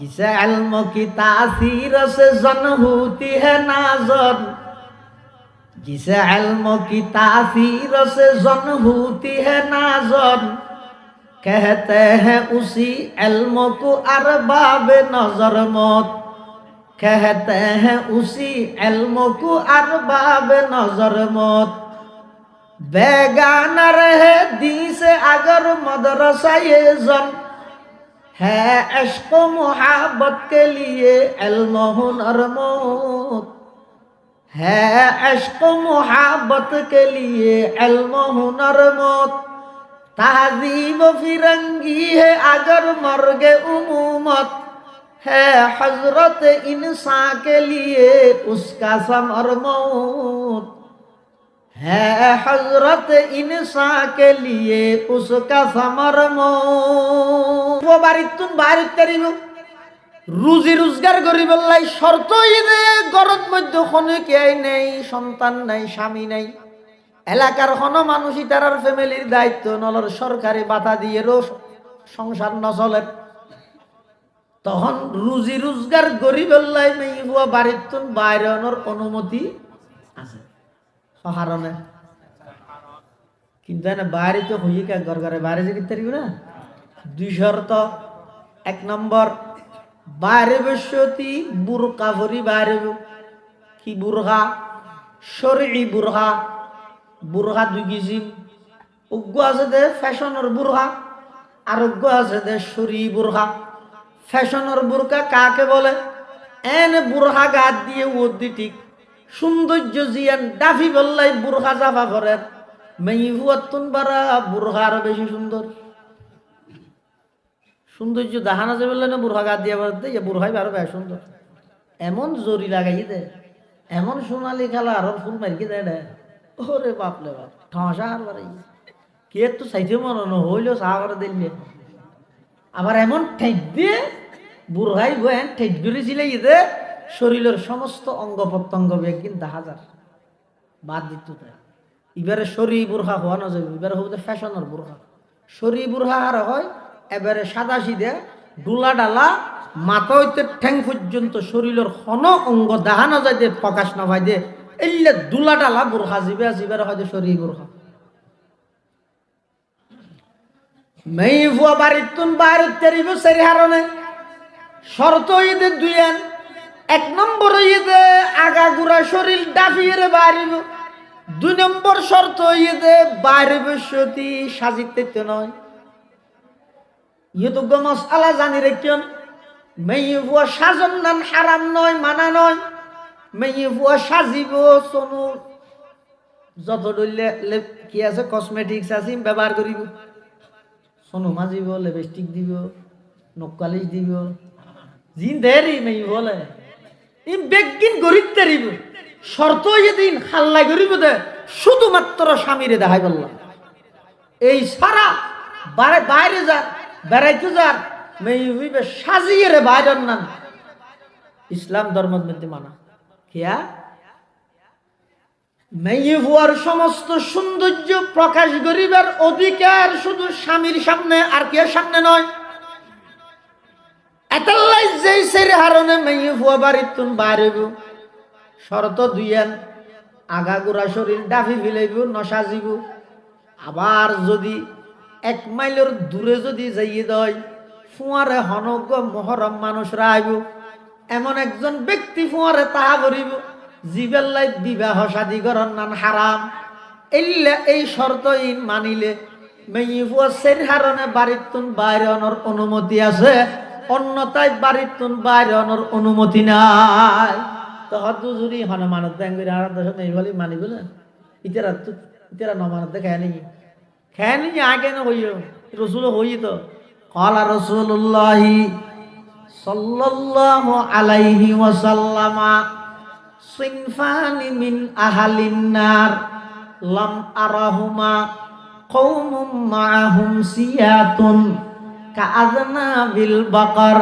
जिसे इल्म की तासीर से जन होती है नाज़र, जिसे इल्म की तासीर से जन होती है नाज़र, कहते हैं उसी इल्म को अरबाब नजर मौत, कहते हैं उसी इल्म को अरबाब नजर मौत। बेगाना रहे दी से अगर मदरसा ये जन है, इश्क मोहब्बत के लिए इल्म हुनर मौत है, इश्क मोहब्बत के लिए इल्म हुनर मौत। तहजीब फिरंगी है अगर मर्गे उमूमत है, हजरत इंसान के लिए उसका समर मौत है, हजरत इंसान के लिए उसका समर मौत। वो बारितुन बारित करिब রুজি রোজগার করিবার লাই শর্ত ইদে গরত মধ্য কোনো কেই নেই, সন্তান নাই, স্বামী নাই, এলাকার কোনো মানুষই তার ফ্যামিলির দায়িত্ব নলর, সরকারি বাধা দিয়ে সংসার নচলে, তখন রুজি রোজগার করিবার লাই মেইবুয়া বাড়িতুন বাইরনের অনুমতি আছে সহারণে। কিন্তু এনে বাইরে তো হইয়ে কে ঘর ঘরে বাইরে যে কিনতে না, দুই শর্ত। এক নম্বর, বাইরে বসতি বুরকা ভরি বাইরে, কি বুরখা? শরঈ বুরখা। বুরখা দুই কিসিম, অজ্ঞ আছে দে ফ্যাশনের বুরখা, আর অজ্ঞ আছে দে শরঈ বুরখা। ফ্যাশনের বুরকা কাকে বলে? এনে বুরখা গাত দিয়ে ওদি ঠিক সৌন্দর্য জিয়ান ডাফি বললাই বুরখা জাফা করেন, মেইভুয়াতুন বারা বুরখা আরো বেশি সুন্দর। সৌন্দর্য দেখানো যাবে না বুরখা গাত দিয়ে বলতে, বুরখাই আরো বেশ সুন্দর। এমন জরি লাগাই দে, এমন সোনালি খেলা আর ফুল মারিকে দেয় দে, ওরে বাপলে বাপ ঠাসা আর বাড়াই কে তো চাইতে মনে হইলেও চা করে দিলে। আবার এমন ঠেক দিয়ে বুরহাই বয়েন ঠেক গড়েছিলে দে, শরীরের সমস্ত অঙ্গ প্রত্যঙ্গ একদিন দেখা যায় বাদ দিত। এবারে শরী বুরখা হওয়া না যাবে, এবারে হবে ফ্যাশনের বুরখা। শরী বুরখা আর হয় এবারে সাদা সিধে ডুলা ডালা মাথা হইতে ঠ্যাং পর্যন্ত শরীরের কোন অঙ্গ দেখা না যায়, প্রকাশ না পাই দে, এলে দুলা ডালা বুরখা জিবে জিবারে হয়তো শরী বুরখা। মেইভুয়া বাড়িতুন বাড়ির তেরিব সেরি হারণে শর্ত ঈদে দুইয়ান। এক নম্বর ঈদে আগাগুড়া শরীর ডাফিয়ে বাড়িব। দুই নম্বর শর্ত ঈদে বাইরে বসতি সাজিতে নয়। ইয়োগ্য মশালা জানি রেখেন, মেইভুয়া সাজন নান হারাম নয়, মানা নয়। মেইভুয়া সাজিব সোনু যত ডলে কি আছে কসমেটিক্স আছে ব্যবহার করিব, সোনু মাজিব, লিপস্টিক দিব, নকপালিশ দিব, জিন দেরি মেই বলে ই বেগিন গরিব তেরিব। শর্ত যেদিন হাল্লা করিব দে শুধুমাত্র স্বামীরে দেখাই বললাম, এই সারা বাইরে যা বেড়াইতে যার মেই হইবে সাজিয়ে রে বাইরের নান। ইসলাম ধর্মের মধ্যে মানা কিয়া মেয়ে হওয়ার সমস্ত সৌন্দর্য প্রকাশ করিবার অধিকার শুধু স্বামীর সামনে আর কে সামনে নয়। এতাল্লাই যেই সেরে হারণে মেয়ে হওয়া বাড়িতুন বাইরেব। শরত দুইয়ান, আগাগোড়া শরীর ডাফি ফিলাইব, নসাজিব। আবার যদি 1 মাইলের দূরে যদি যাইয়ে দেয়, ফুয়ারে হনজ্ঞ মহরম মানুষরা আইব, এমন একজন ব্যক্তি ফুয়ারে তাহা করিব জিবেল্লাই বিবাহ শাদী করন নান হারাম। এল্লা এই শর্ত ইন মানিলে মেয়ে ফুয়া সের হারণে বাড়িতুন বাইরে অনর অনুমতি আছে, অন্যতায় বাড়িতুন বাইরে অনর অনুমতি নাই। তো হত জুরি হন মানত দেন করে আর দশ নেই বলি মানি বলে ইতারা নমানত খেয়ে নি খেয়ে নি আগে না হইও রসুল হই তো ক্বালা রাসূলুল্লাহি সাল্লাল্লাহু আলাইহি ওয়াসাল্লামা সিনফানি মিন আহালিন নার লাম আরাহুমা কওমুম মাআহুম সিয়াতুন কাআযনা বিল বাকার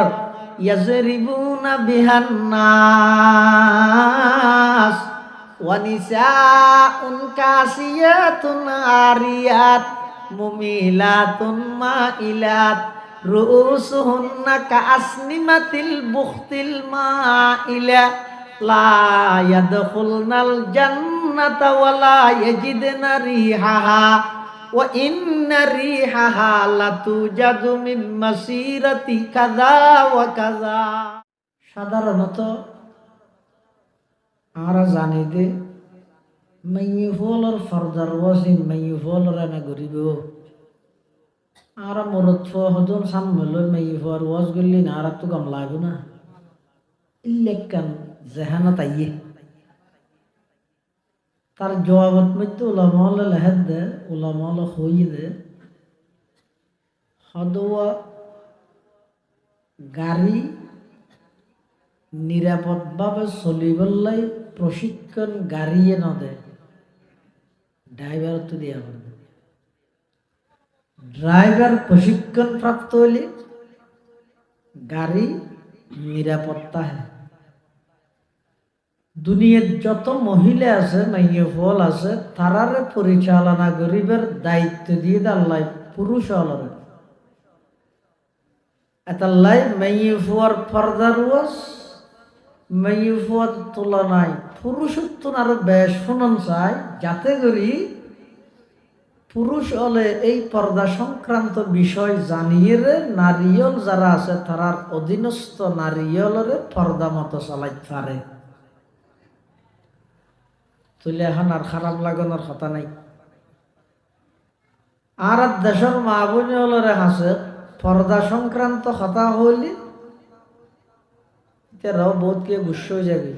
ইয়াজরিবুনা বিহান নাস ওয়া নিসাউন কাসিয়াতুন আরিয়াত মুমিলাতুন মাইলাত রুউসুহুন্না কাআসনিমাতিল বুখতিল মাইলা লা ইয়াদখুলনাল জান্নাতা ওয়ালা ইয়াজিদনা রিহাহা ওয়া ইন্না রিহাহা লাতুজাদু মিন মাসিরাতি কাযা ওয়া কাযা। সাধারণত আমরা জানি যে মাইয়ুফলর ফরদার ওয়াসিন মাইয়ুফলর না গরিব আমরা মরদ হদন সামল মাইয়ুফর ওয়াজ গল্লি না আর তো কম লাগু না ইলেকান জাহানাত আইয়ে তার জবাবত মধ্যে উলামাল লাহাদ দে উলামাল হই দে হদওয়া গাড়ি নিরাপদভাবে চলিবলাই প্রশিক্ষণ গাড়িয়ে নদে ড্রাইভার তো দিয়া করবে ড্রাইভার প্রশিক্ষণ প্রাপ্ত হলে গাড়ি নিরাপত্তা হয়। দুনিয়ার যত মহিলা আছে মাইয়ে ফল আছে তারারে পরিচালনা গরিবের দায়িত্ব দিয়ে আল্লাহ পুরুষ হলরে এতাল্লাই মাইয়ে ফুয়ার ফরদার ওয়াজ মাইয়ে ফুয়ার তুলনায় পুরুষত্ব আরো বেশ শুনন চাই যাতে করি পুরুষ হলে এই পর্দা সংক্রান্ত বিষয় জানিয়ে রে নারীয়ল যারা আছে তারার অধীনস্থ নারীয়লরে পর্দা মতো চালাইতে পারে। তুলে এখন আর খারাপ লাগানোর কথা নাই। আর দেশের মা বোন হলরে হাসে পর্দা সংক্রান্ত কথা হইলে তারাও বহুত কে গুস্স হয়ে যাবে।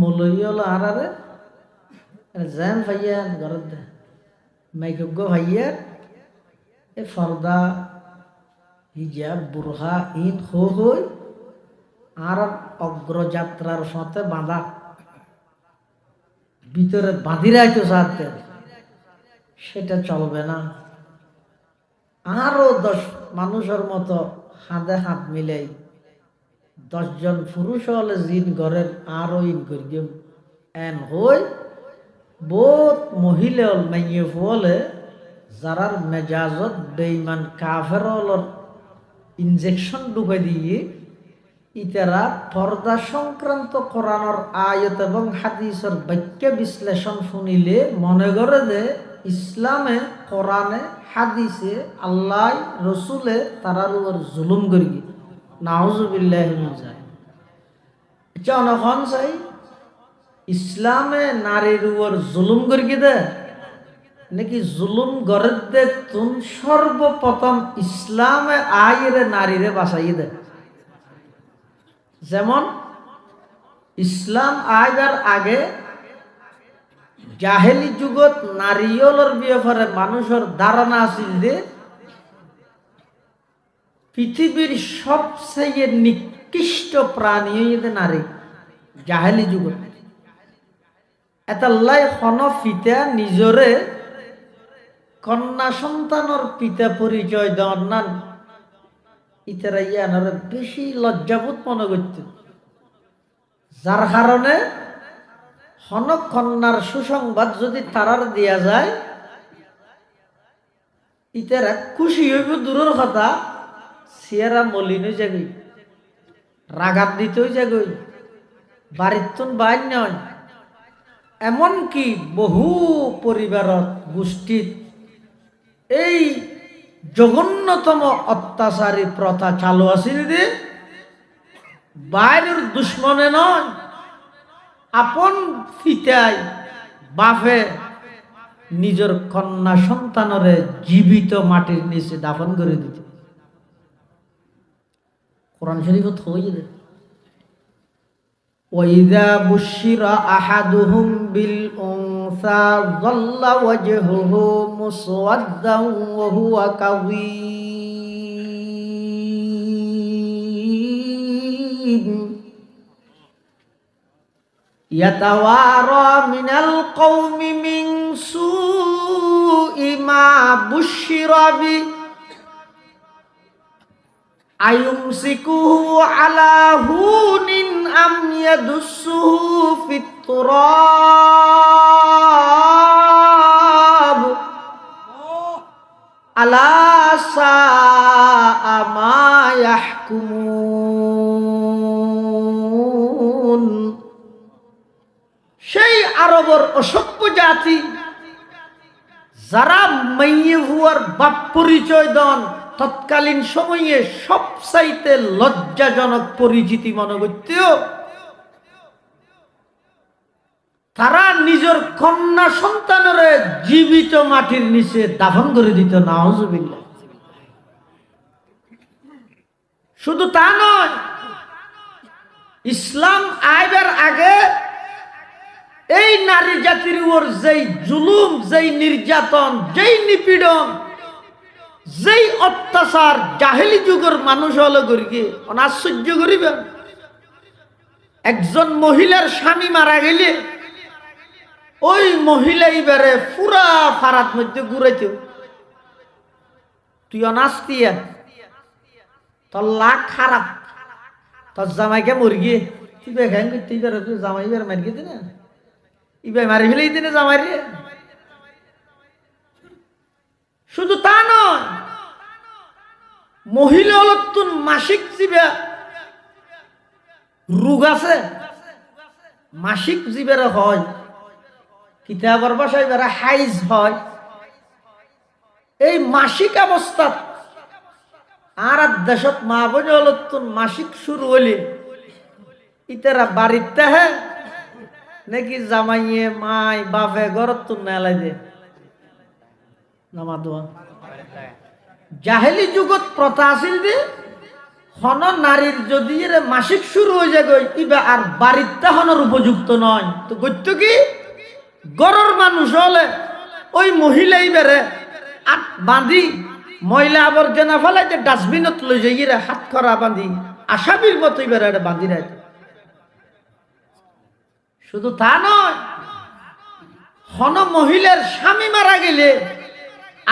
মূলই হলো আর আরে জ্যাম ভাইয়া ঘরের দে মাইকজ্ঞ ভাইয়া এ ফর্দা হিজাব বুরহা ইন হই আর অগ্রযাত্রার সাথে বাঁধা ভিতরে বাঁধিরাই তো সাথে সেটা চলবে না। আরো 10 মানুষের মতো হাতে হাত মিলাই 10 জন পুরুষ হলে জিন ঘরের আরো ইন করি দিম এন হই বহুত মহিলা হল মাইয়ে হলে যারার মেজাজত বেঈমান কাফের হলর ইনজেকশন ঢুকাই দিয়ে ইতারা পর্দা সংক্রান্ত কোরআনের আয়াত এবং হাদিসের বাক্য বিশ্লেষণ শুনিলে মনে করে যে ইসলামে কোরআনে হাদিসে আল্লাহ রসুলে তারার উপর জুলুম করি নাউজুবিল্লাহি মিন যালিক। জনগণ চাই ইসলামে নারীর উপর জুলুম করি দে নাকি জুলুম গড়ে দে তুম সর্বপ্রথম ইসলামে আইরে নারীরে বাঁচাই দে। যেমন ইসলাম আইবার আগে জাহেলি যুগত নারীয়লর ব্যাপারে মানুষের ধারণা আছিল যে পৃথিবীর সবচেয়ে নিকৃষ্ট প্রাণী হইতে নারী। জাহেলি যুগত এতাল্লাই হন পিতা নিজরে কন্যা সন্তানের পিতা পরিচয় দেওয়ার নান ইতারা ইয়ানার বেশি লজ্জাবোধ মনে করত, যার কারণে হন কন্যার সুসংবাদ যদি তারার দেয়া যায় ইতারা খুশি হইব দূরের কথা সিয়ারা মলিন হয়ে যাবি রাগাত দিতেও যাগই বাড়ির তুন বাইর নয়। এমনকি বহু পরিবারত গোষ্ঠীত এই জঘন্যতম অত্যাচারী প্রথা চালু আছিল যে বাইরের দুশ্মনে নয় আপন পিতাই বাপে নিজের কন্যা সন্তানরে জীবিত মাটির নিচে দাফন করে দিত। কোরআন শরীফত হয়ে দে وَإِذَا بُشِّرَ أَحَدُهُمْ بِالْأُنثَى ظَلَّ وَجْهُهُ مُسْوَدًّا وَهُوَ كَظِيمٌ يَتَوَارَى مِنَ الْقَوْمِ مِنْ سُوءِ مَا بُشِّرَ بِهِ أَيُمْسِكُهُ عَلَى هُونٍ أَمْ يَدُسُّهُ فِي التُّرَابِ أَلَا سَاءَ মা ইয়াহকুমুন। সেই আরবের অসভ্য জাতি যারা মাইয়ে হুয়ার বাপ পরিচয় দেন তৎকালীন সময়ে সবচাইতে লজ্জাজনক পরিচিতি মনে করত, তারা নিজের কন্যা সন্তানের জীবিত মাটির নিচে দাফন করে দিত। নাউজুবিল্লাহ। শুধু তা নয়, ইসলাম আইবার আগে এই নারী জাতির উপর যেই জুলুম, যেই নির্যাতন, যেই নিপীড়ন, যেই অত্যাচার জাহেলি যুগের মানুষ হলো করিকে অনাশ্চর্য করিবেন। একজন মহিলার স্বামী মারা গেলে ওই মহিলা এবারে পুরা ফারাত মধ্যে ঘুরাইতে, তুই অনাস্তিয়া, তোর লাখ খারাপ, তোর জামাইকে মরগিয়ে তুই বেখান করতে পারে, তুই জামাই এবার মারি গেছে না, ইবাই মারি ফেলে দিনে জামাই রে। শুধু তা নয়, মহিলা হলতুন মাসিক জীবা রোগ আছে, মাসিক জীবের হয়, কিতাবের ভাষায় যারা হাইজ হয়। এই মাসিক অবস্থাত আর দেশত মা বোনে হলতুন মাসিক শুরু হলে ইতারা বাড়িতে হ্যাঁ নাকি জামাইয়ে মাই বাপে ঘরত তুন নেলাই দে নামা দোয়া। জাহেলি যুগত প্রথা আছিল যে হন নারীর যদি মাসিক শুরু হয়ে যায় ইবা আর বাড়িতে হনর উপযুক্ত নয়, তো গত্য কি গরর মানুষ হলে ওই মহিলাই বেড়ে আট বাঁধি ময়লা আবর্জনা ফেলাইতে ডাস্টবিনত লই যাইয়ে হাত খরা বাঁধি আসামির মতোই বেড়ে বাঁধি রায়। শুধু তা নয়, হন মহিলার স্বামী মারা গেলে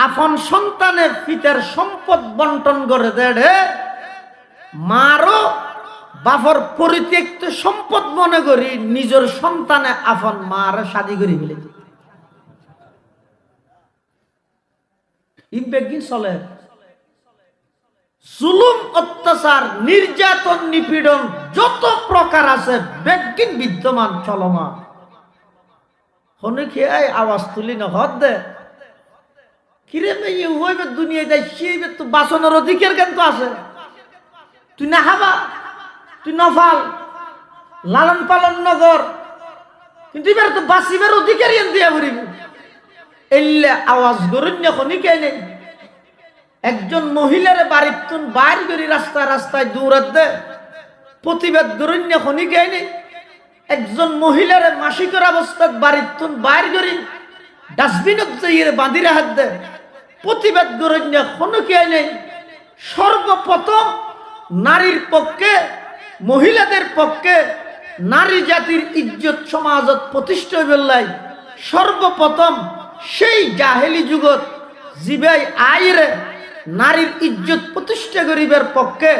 আপন সন্তানের পিতার সম্পদ বন্টন করে দেড়ে মারও বাপর পরিত্যক্ত সম্পদ মনে করি নিজের সন্তানে আপন মার শাদি করে ফেলে ইবেগিন চলে। জুলুম, অত্যাচার, নির্যাতন, নিপীড়ন যত প্রকার আছে বেগিন বিদ্যমান চলমান। হনে খেয়ে আওয়াজ তুলি না হদ দে কিরে মেয়ে হইবে দুনিয়ায় যাই সেইবে তো বাসনের অধিকার কেন তো আছে, তুই না হাবা, তুই নফাল লালন পালন নগর, কিন্তু এবার তো বাঁচিবার অধিকারই দিয়া পড়িব। এলে আওয়াজ গরুন খনি কে নেই। একজন মহিলার বাড়ির তুন বাইর করি রাস্তায় রাস্তায় দৌড়াত দে প্রতিবাদ গরুন খনি কে নেই। একজন মহিলার মাসিকের অবস্থায় বাড়ির তুন বাইর করি ডাস্টবিনত যাইয়ে বাঁধি রাখাত দে প্রতিবাদ গরুন খনো কে নেই। সর্বপ্রথম নারীর পক্ষে, মহিলাদের পক্ষে নারী জাতির ইজ্জত সমাজত প্রতিষ্ঠা বেল্লাই সর্বপ্রথম সেই জাহেলি যুগত জিবাই আইরে নারীর ইজ্জত প্রতিষ্ঠা করিবার পক্ষে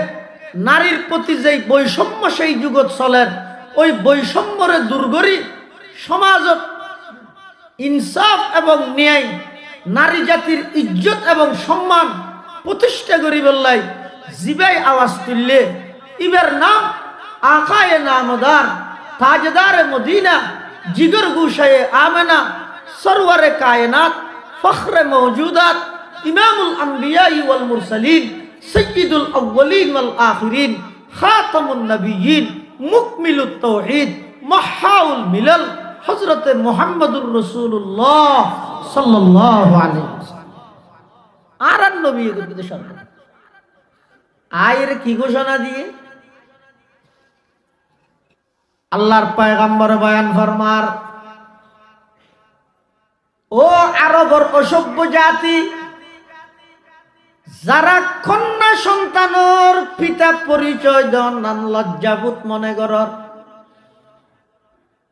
নারীর প্রতি যেই বৈষম্য সেই যুগত চলেন ওই বৈষম্যরে দূর করি সমাজত ইনসাফ এবং ন্যায়, নারী জাতির ইজ্জত এবং সম্মান প্রতিষ্ঠা করিবেলাই জিবাই আওয়াজ তুললে ইবের নাম আকায়ে নামদার তাজদারে মদিনা জিগর গুশায়ে আমেনা সরওয়ারে কায়নাত ফখরে মওজুদাত ইমামুল আম্বিয়া ওয়াল মুরসালিন সাইয়্যিদুল আউওয়ালিন ওয়াল আখিরিন খাতামুন নবিয়্যিন মুকমিলুত তাওহীদ মাহাউল মিলাল হযরত মুহাম্মদুর রাসূলুল্লাহ সাল্লাল্লাহু আলাইহি ওয়াসাল্লাম। আর নবী এর সামনে আয়ের কি ঘোষণা দিয়ে আল্লাহর পয়গম্বর বয়ান ফরমার, ও আরবের অসভ্য জাতি, যারা কন্যা সন্তানের পিতা পরিচয় দেন নাম লজ্জাবোধ মনে কর,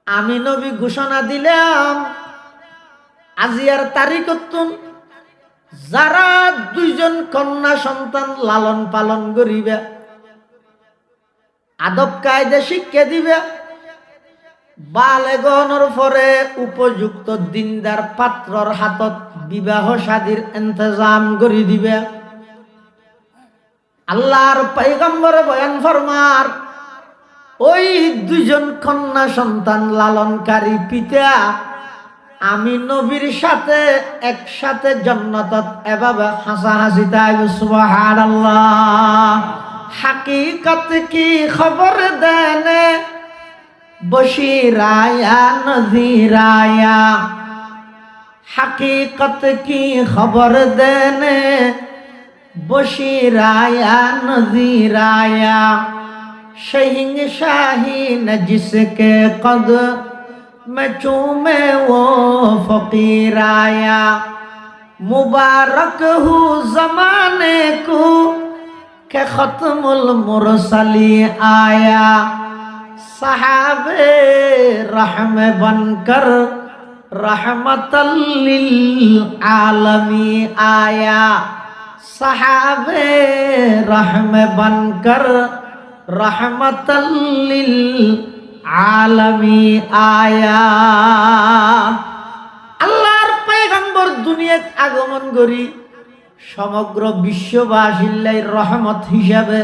আমি নবী ঘোষণা দিলাম আজিয়ার তারিখতুন যারা দুইজন কন্যা সন্তান লালন পালন করিবে, আদব কায়দা শিক্ষা দিবে, বালেগনের পরে উপযুক্ত দিনদার পাত্রর হাতত বিবাহ শাদীর ইন্তজাম করে দিবে, আল্লাহর পয়গম্বরে বয়ান ফরমার ওই দুইজন কন্যা সন্তান লালনকারী পিতা আমি নবীর সাথে একসাথে জান্নাতত এভাবে হাসাহাসি তাই সুবহানাল্লাহ। হাকিকত কি খবর দেনে বশিরায়া নযিরায়া, হাকিকত কি খবর দেনে বশিরায়া নযিরায়া, शहंशाही न जिसके कद में चूमे वो फकीर आया, मुबारक हूँ जमाने को के खत्मुल मुरसली आया, सहाबे रहम बनकर रहमतल लिल आलमी आया, सहाबे रहम बनकर रहमतल्लिल आलमी आया। আল্লাহর পয়গম্বর দুনিয়াত আগমন করি সমগ্র বিশ্ববাসীর রহমত হিসাবে,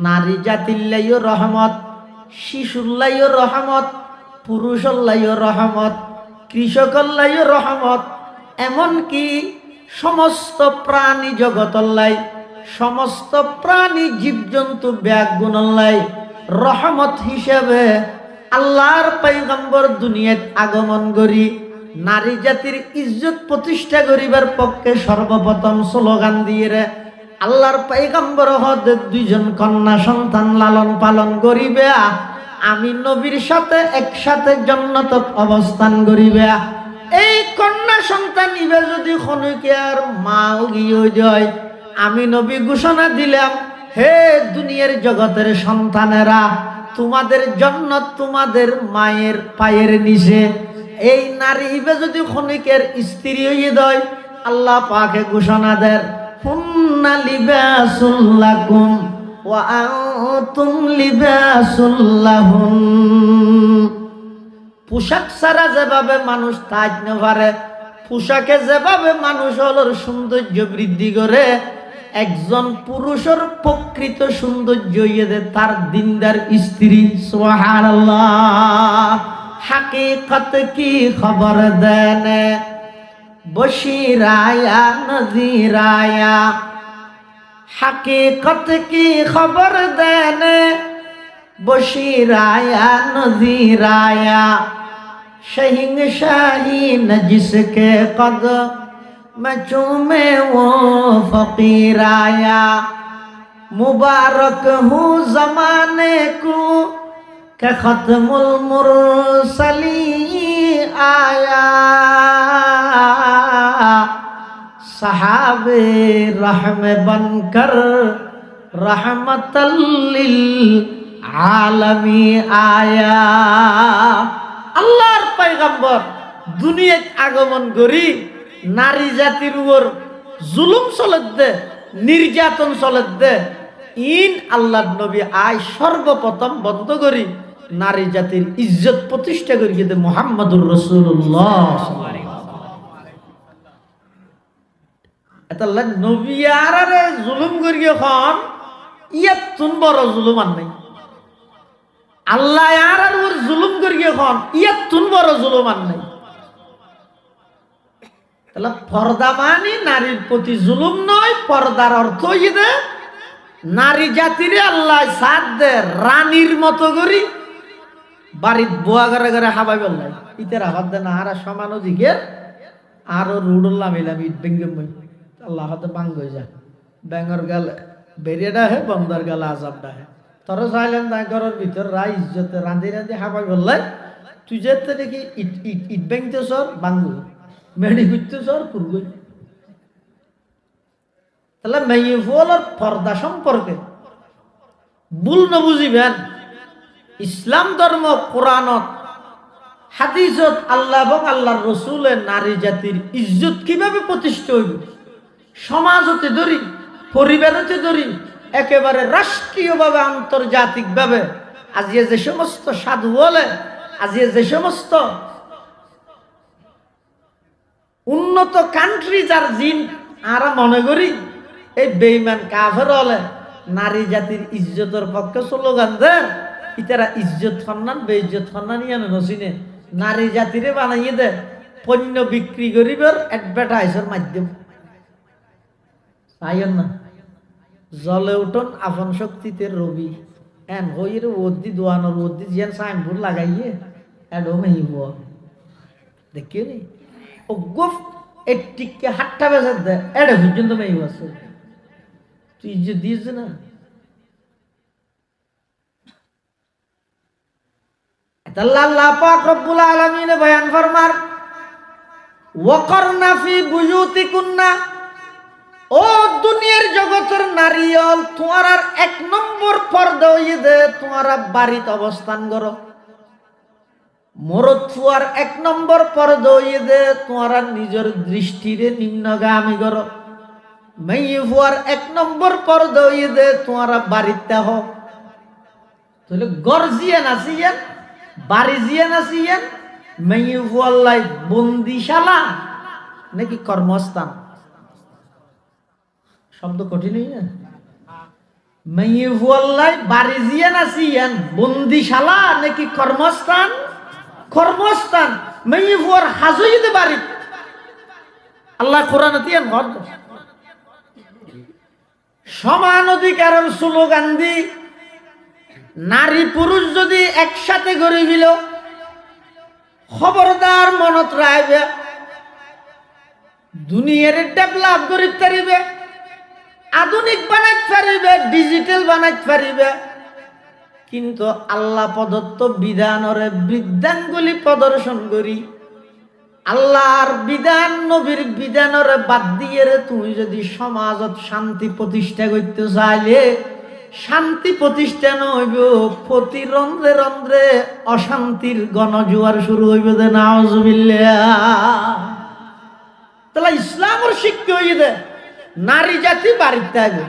নারী জাতির রহমত, শিশুর রহমত, পুরুষের রহমত, কৃষকের রহমত, এমনকি সমস্ত প্রাণী জগতের সমস্ত প্রাণী জীবজন্তু ব্যাগুণল্লাই রহমত হিসেবে আল্লাহর পয়গম্বর দুনিয়াত আগমন করি নারী জাতির ইজ্জত প্রতিষ্ঠা করিবার পক্ষে সর্বপ্রথম স্লোগান দিয়ে আল্লাহর পয়গম্বর হতে দুইজন কন্যা সন্তান লালন পালন করিবে, আমি নবীর সাথে একসাথে জান্নাতত অবস্থান করিবে। এই কন্যা সন্তান ইবে যদি খনিকার মাও গিয়ে যায়, আমি নবী ঘোষণা দিলাম, হে দুনিয়ার জগতের সন্তানেরা, তোমাদের জান্নাত তোমাদের মায়ের পায়ের নিচে। এই নারী ইবে যদি খনিকের স্ত্রী হয়ে দেয়, আল্লাহ পাকে ঘোষণা দেন, হুন্না লিবাসুল লাকুম ওয়া আনতুম লিবাসুল লাহুন। পোশাক ছাড়া যেভাবে মানুষ তাজ না পারে, পোশাকে যেভাবে মানুষ হলোর সৌন্দর্য বৃদ্ধি করে, একজন পুরুষের প্রকৃত সৌন্দর্য ইয়ে তার দিনদার স্ত্রী। সুবহানাল্লাহ। হাকিকত কি খবর দেনে বশিরায়া নযিরায়া, হাকিকত কি খবর দেনে বশিরায়া নযিরায়া, शहंशाही न जिसके कद में चूमे वो फकीर आया, मुबारक हूँ जमाने को के खत्मुल मुरसली आया, सहाबे रहम बनकर रहमतल लिल आलमी आया। আল্লাহর পয়গম্বর দুনিয়াত আগমন করি নারী জাতির উপর জুলুম চলত দে, নির্যাতন চলত দে, ইন আল্লাহর নবী আয় সর্বপ্রথম বন্ধ করি নারী জাতির ইজ্জত প্রতিষ্ঠা করি দে মুহাম্মদুর রাসূলুল্লাহ। এতাল্লাহ নবী আরে জুলুম করি এখন ইয়াত তুন বড় জুলুম আর নাই। আল্লাহ আর ওর জুলুম করি এখন ইয়াত তুন বড় জুলুম আর নাই। তাহলে পর্দা মানে নারীর প্রতি জুলুম নয়, পর্দার অর্থ ইয়ে নারী জাতিরে আল্লাহ সাথ দে রানীর মতো করি বাড়ির বোয়া ঘরে ঘরে হাবাই বললাই ইতের হাবাদ দে না আর সমান দিকের আরো রুডল্লা মিলাম ইট বেঙ্গম আল্লাহ হাতে বাঙ্গ হয়ে যায় ব্যাঙর গালে বেরিয়েটা হে বন্দর গালে আজাবটা হে তোরা চাইলেন তাই ঘরের ভিতর রাই ইজ্জতে রাঁধি রাঁধি হাবাই বললাই তুই যেতে দেখি ইট ইট ইট বেঙ্গতে সর বাঙ্গু মেডি করতে সর পুরগুই। তাহলে মেয়ে ফুলের পর্দা সম্পর্কে ভুল না বুঝিবেন। ইসলাম ধর্ম কোরআনত হাদিসত আল্লাহ এবং আল্লাহর রসুলের নারী জাতির ইজ্জত কিভাবে প্রতিষ্ঠা হইব, সমাজতে ধরি, পরিবারতে ধরি, একেবারে রাষ্ট্রীয়ভাবে আন্তর্জাতিকভাবে আজিয়ে যে সমস্ত সাধু বলে, আজিয়ে যে সমস্ত উন্নত কান্ট্রি যার জিন আরা মনে করি এই বেঈমান কাফের হলে নারী জাতির ইজ্জতের পক্ষে স্লোগান দেন, ইতারা ইজ্জত সম্মান বেইজ্জত সম্মান ইয়ানো নসিনে নারী জাতিরে বানাইয়ে দেয় পণ্য বিক্রি করিবার অ্যাডভার্টাইজের মাধ্যম। তাই না জলে উঠন আপন শক্তিতে রবি এন হইরে ওদি দোয়ানোর ওদি জিয়ান সাইনবোর্ড লাগাইয়ে এডো মেহিব দেখিও নি ও গুফ এটিকে হাট্টা বেজার দেয় এডে পর্যন্ত মেহিব আছে। তুই ইজ্জত দিয়েছে না। আল্লাহ পাক রব্বুল আলামিন বয়ান ফরমার ওয়াকারনা ফি বুয়ুতিকুন্না, ও দুনিয়ার জগতের নারীল তোমার আর এক নম্বর পর্দা হইয়ে দে তোমার বাড়িতে অবস্থান করো। মরদ ফুয়ার এক নম্বর পর্দা হইয়ে দে তোমার নিজের দৃষ্টিরে নিম্নগামী করো। মেয়ে ফুয়ার এক নম্বর পর্দা হইয়ে দে তোমার বাড়িতে হ। তাহলে গর্জিয়ান আসিয়েন বাড়ি জিয়ান আসিয়েন মেয়ে ফুয়াল্লাই বন্দিশালা নাকি কর্মস্থান? শব্দ কঠিন না। মেয়ে ফুয়াল্লাই বাড়ি জিয়ান আসিয়েন বন্দিশালা নাকি কর্মস্থান? কর্মস্থান। মেয়ে ফুয়ার হাজইতে বাড়ি আল্লাহ কোরআন দিয়েন সমান অধিকারের স্লোগান দি নারী পুরুষ যদি একসাথে গড়ে দিল খবরদার মনত রাখবে দুনিয়ার ডেভেলপ করিতে পারিবে, আধুনিক বানাইতে পারিবে, ডিজিটাল বানাইতে পারিবে, কিন্তু আল্লাহ প্রদত্ত বিধানরে বৃদ্ধাঙ্গুলি প্রদর্শন করি আল্লাহর বিধান নবীর বিধানরে বাদ দিয়ে তুমি যদি সমাজত শান্তি প্রতিষ্ঠা করতে চাইলে শান্তি প্রতিষ্ঠান হইব প্রতি রন্ধ্রে রন্ধ্রে অশান্তির গণজোয়ার শুরু হইব। যে নাউজুবিল্লাহ। তাহলে ইসলামের শিক্ষা হইয়ে দে নারী জাতি বাড়িতে আইবে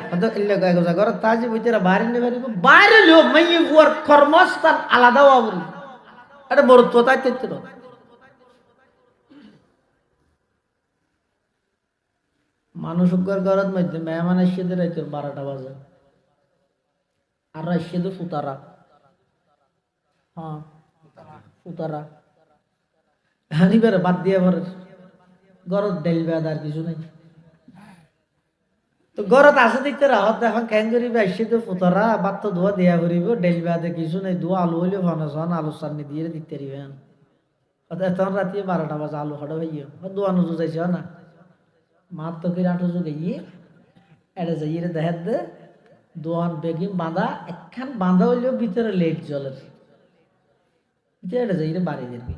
ঘর তাজি বইতেরা বাড়ি নে বাড়ি বাইরে লোক মেয়ে বুয়ার কর্মস্থান আলাদা হওয়া এটা বড় তো তাই তো মানুষ ঘরের মধ্যে মেহমান এসে রাইতে 12টা বাজে আর এসে তো সুতারা হ্যাঁ সুতারা হানিবারে বাদ দিয়ে ঘরে গরত ডেলবে আর কিছু নাই। তো গরত আছে দেখতে রাহত এখন কেন করিবে এসে তো ফুতরা বাদ তো ধোয়া দেয়া করিব ডেলবে আদে কিছু নাই ধোয়া আলু হইলে ভানো সান আলু চাটনি দিয়ে দিতে দিবেন। তখন রাতে 12টা বাজে আলু হঠাৎ হইয়া দোয়ানো যাইছে না মাত তো করে আটো যোগ গিয়ে এটা যাই দেখার দে দোয়ান বেগিম বাঁধা একখান বাঁধা হইলেও ভিতরে লেট জলের এটা যাই বাড়ি দেখবি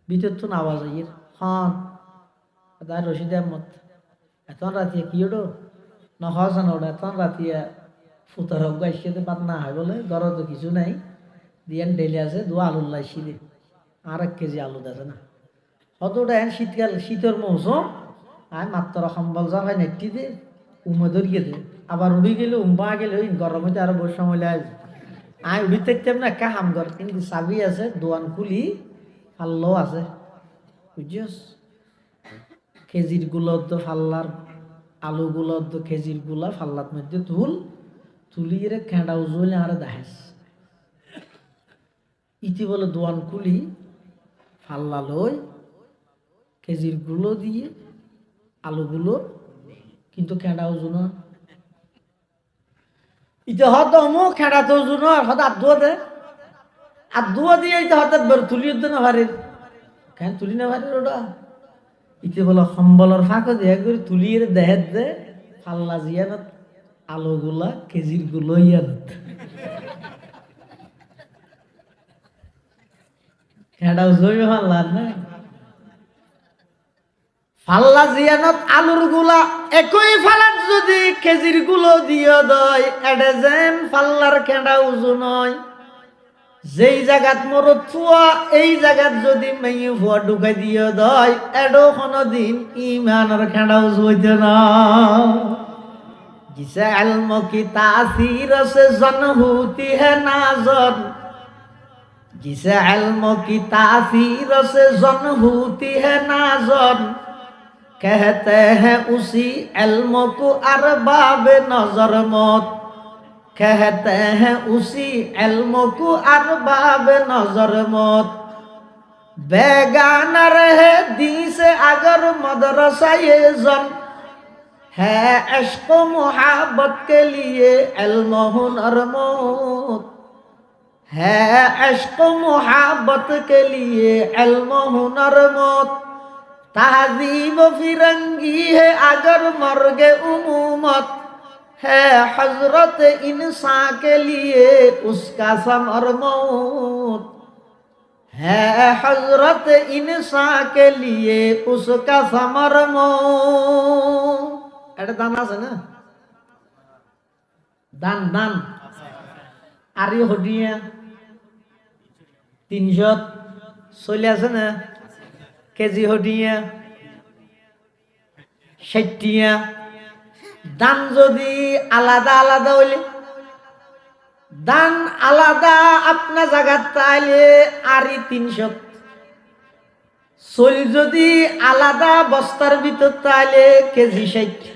ভিতর তো আওয়াজ আইয়ের হন তার রশিদ আহমদ এখন রাতে কি ওটো না হসান ওটা এখন রাতে ফুতার হোক গাইছে বাদ না হয় বলে গরম তো কিছু নাই দিয়ে ডেলি আছে দু আলুর লাইছি দে আর 1 কেজি আলু আছে না হয়তো ওটা এখন শীতকাল শীতের মৌসুম আয় মাত্র সম্বল যা হয় নেটি দে উমে ধরিয়ে দে আবার উড়ি গেলে উম্বা গেলে ওই গরম হইতে আরো বসে সময় আসবে আয় উড়ি থাকতাম না একটা হাম ঘর কিন্তু চাবি আছে দোয়ান খুলি ফাল্লো আছে বুঝছিস খেজির গুলোর তো ফাল্লার আলু গুলোর তো খেজির গুলা ফাল্লার মধ্যে তুলিয়ে খেঁড়া উজলে আর দেখাস ইতি বলে দোয়ান খুলি ফাল্লা লই খেজির গুলো দিয়ে আলুগুলো কিন্তু খেঁড়া ওজন ইতে হয়তো অমুক খেঁড়া তো ওজন আর হয়তো আধুয়া দে আধুয়া দিয়ে ইতে হয়তো তুলিয়ে দে না ভারির কেন তুলি না ভারির ওটা ইতে বলো সম্বলের ফাঁকো দিয়ে করে তুলিয়ে দেহের দে ফাল্লা জিয়ানত আলুগুলা খেজির গুলো ইয়ানত খেঁড়া ওজন ফাল্লা না ফাল্লা জিয়ানত আলুর গুলা একই ফালাত যদি কেজির গুলো দিয়ে দয় এডে যেন ফাল্লার খেঁড়া ওজন হয়। যেই জায়গাত মরদ ফুয়া এই জায়গাত যদি মেয়ে ফুয়া ঢুকাই দিয়ে দয় এডো কোনদিন ইমানের খেঁড়া ওজন হইতে না। जिसे इल्म की तासीर से जन होती है नाज़र, जिसे इल्म की तासीर से जन होती है नाज़र कहते हैं उसी इल्म को अरबाब नजर मौत कहते हैं उसी इल्म को अरबाब नजर मौत बेगाना रहे दी से अगर मदरसा ये जन है इश्क मोहब्बत के लिए इल्म हुनर मौत है इश्क मोहब्बत के लिए इल्म हुनर मौत तहजीब फिरंगी है अगर मर्गे उमूमत है हजरत इंसान के लिए उसका समर मौत है हजरत इंसान के लिए उसका समर मौत এটা দান আছে না দান দান আরি হডিয়া 300 চলে আছে না কেজি হডিয়া 60 দান যদি আলাদা আলাদা হইলে দান আলাদা আপনা জায়গা তাইলে আরি 300 চল যদি আলাদা বস্তার ভিতর তাইলে কেজি 60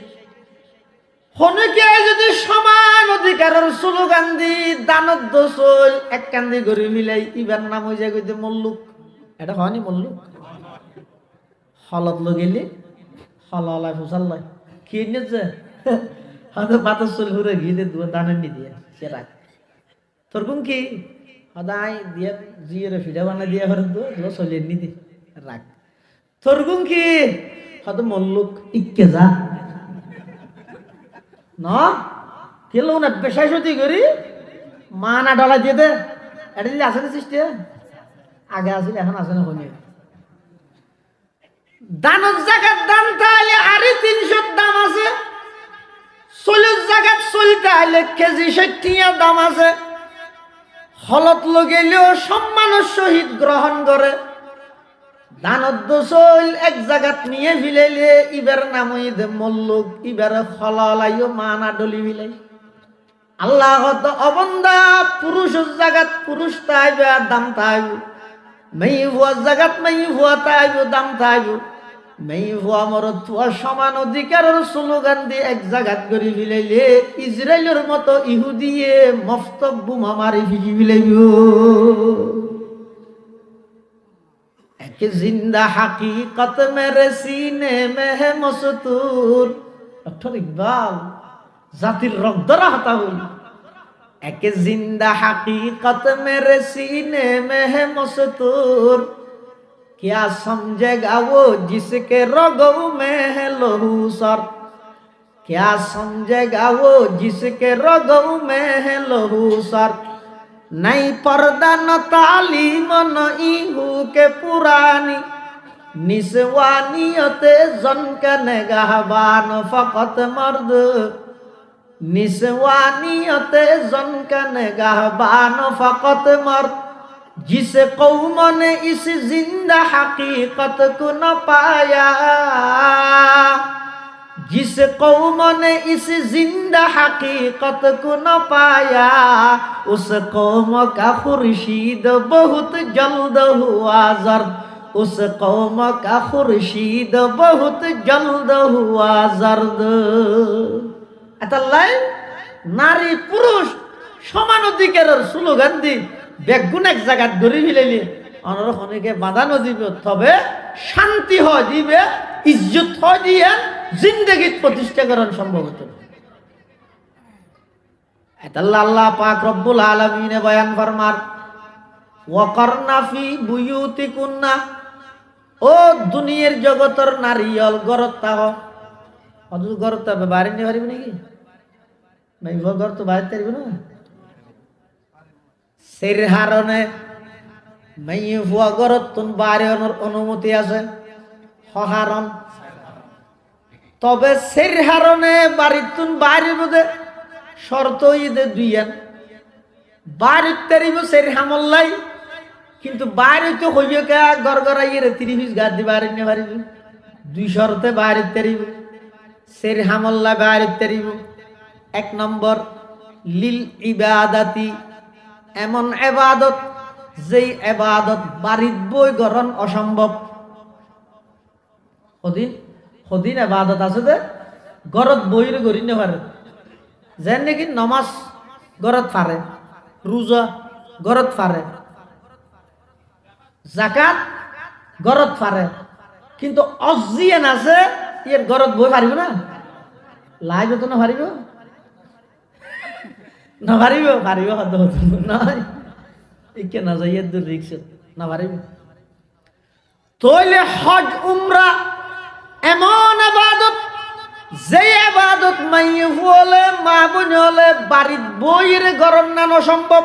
হনকে যদি সমান অধিকারের স্লোগান দি দানত দোসল এক কান্দি গরি মিলাই ইবার নাম হই যায় কইতে মল্লুক এটা হয়নি মল্লুক হলত লগেলি হলালাই ফুসাল্লাই কি নেছে হয়তো বাতাস চল ঘুরে গিয়ে দুয়া দানে নি দিয়ে সে রাখ তোর কোন কি হদাই দিয়ে জিরে ফিডা বানা দিয়ে হর দো চলে নি দি রাখ তোর কোন কি হয়তো মল্লুক ইক্কে যা না কেলো না পেশায় সত্যি করি মা না ডলা দিয়ে দে এটা দিলে আসে না সৃষ্টি আগে আসলে এখন আসে না কোন দানের জায়গার দাম তাহলে আরে 300 দাম আছে 40 জায়গার চলতে হলে কেজি 60 দাম আছে হলত লগেলেও সম্মানের সহিত গ্রহণ করে দানত চল এক জায়গাত নিয়ে ফিলাইলে ইবার নাম দে মল্লুক ইবার খলালাইও মানা ডলি ফিলাই আল্লাহ অবন্দা পুরুষের জায়গাত পুরুষ তাইবে দাম তাইব মেই ভুয়া জায়গাত মেই ভুয়া তাইব দাম তাইব মেই ভুয়া মরদ ভুয়া সমান অধিকারের স্লোগান দিয়ে এক জায়গাত করে ফিলাইলে ইসরায়েলের মতো ইহুদিয়ে মস্তক বোমা মারি ফিকি ফিলাইব कि जिंदा हकीकत मेरे सीने में है मस्तूर डॉक्टर इकबाल जातिर रगदरा हता हुई एक जिंदा हकीकत मेरे सीने में है मस्तूर क्या समझेगा वो जिसके रगों में है लहू सर क्या समझेगा वो जिसके रगों में है लहू सर नहीं पर्दा न तालीम न इहू के पुरानी निस्वानियते जन के निगाहबान फकत मर्द निस्वानियते जन के निगाहबान फकत मर्द जिस कौम ने इस जिंदा हकीकत को न पाया जिस कौम ने इस जिंदा हकीकत को न पाया उस कौम का खुर्शीद बहुत जल्द हुआ जर्द उस कौम का खुर्शीद बहुत जल्द हुआ जर्द अतल्लाई नारी पुरुष समान अधिकारेर स्लोगान दी बेगुन एक জায়গাত ধরে ফেলাইলে অনর হনেকে বাঁধানো দিবে তবে শান্তি হয় দিবে ইজ্জত হয় দিয়ে জিন্দেগি প্রতিষ্ঠা করার সম্ভব হতো আল্লাহ আল্লাহ পাক রব্বুল আলামিন বয়ান ফরমার ওয়াকারনা ফি বুয়ুতিকুন্না ও দুনিয়ার জগতের নারীল গরত তাহ অদু গরত তবে বাইরে নিয়ে পারিবে নাকি ভাই গরত তো বাইরে পারিবে না সের হারনে মাই হুয়া গরত তুন বাইরে অনুমতি আছে হহারন তবে সের হারনে বাড়িতুন বাইরে বোধে শর্ত ঈদে দুইয়ান বাড়ির তারিব সের হামল্লাই কিন্তু বাইরে তো হইবে কা গড়গড়াইয়ের 30 গাদ দি বাইরে নে পারিব দুই শর্তে বাইরে তারিব সের হামল্লা বাইরে তারিব এক নম্বর লিল ইবাদাতি এমন ইবাদত যেই ইবাদত বাড়িত বই গরণ অসম্ভব ওদিন সদিন এবাদত আছে দে ঘরত বহিরে করি নেপারে যেন নাকি নমাজ ঘরত ফারে রোজা ঘরত ফারে জাকাত ঘরত ফারে কিন্তু অজিয়েন আছে ইয়ের ঘরত বই পারিব না লাইব তো না পারিব না পারিব পারিব হদ নয় ইকে না যাই দূর রিক্স না পারিব তইলে হজ উমরা এমন ইবাদত যে ইবাদত মাই হলে মা বোন হলে বাড়ির বইয়ের গরম নানো সম্ভব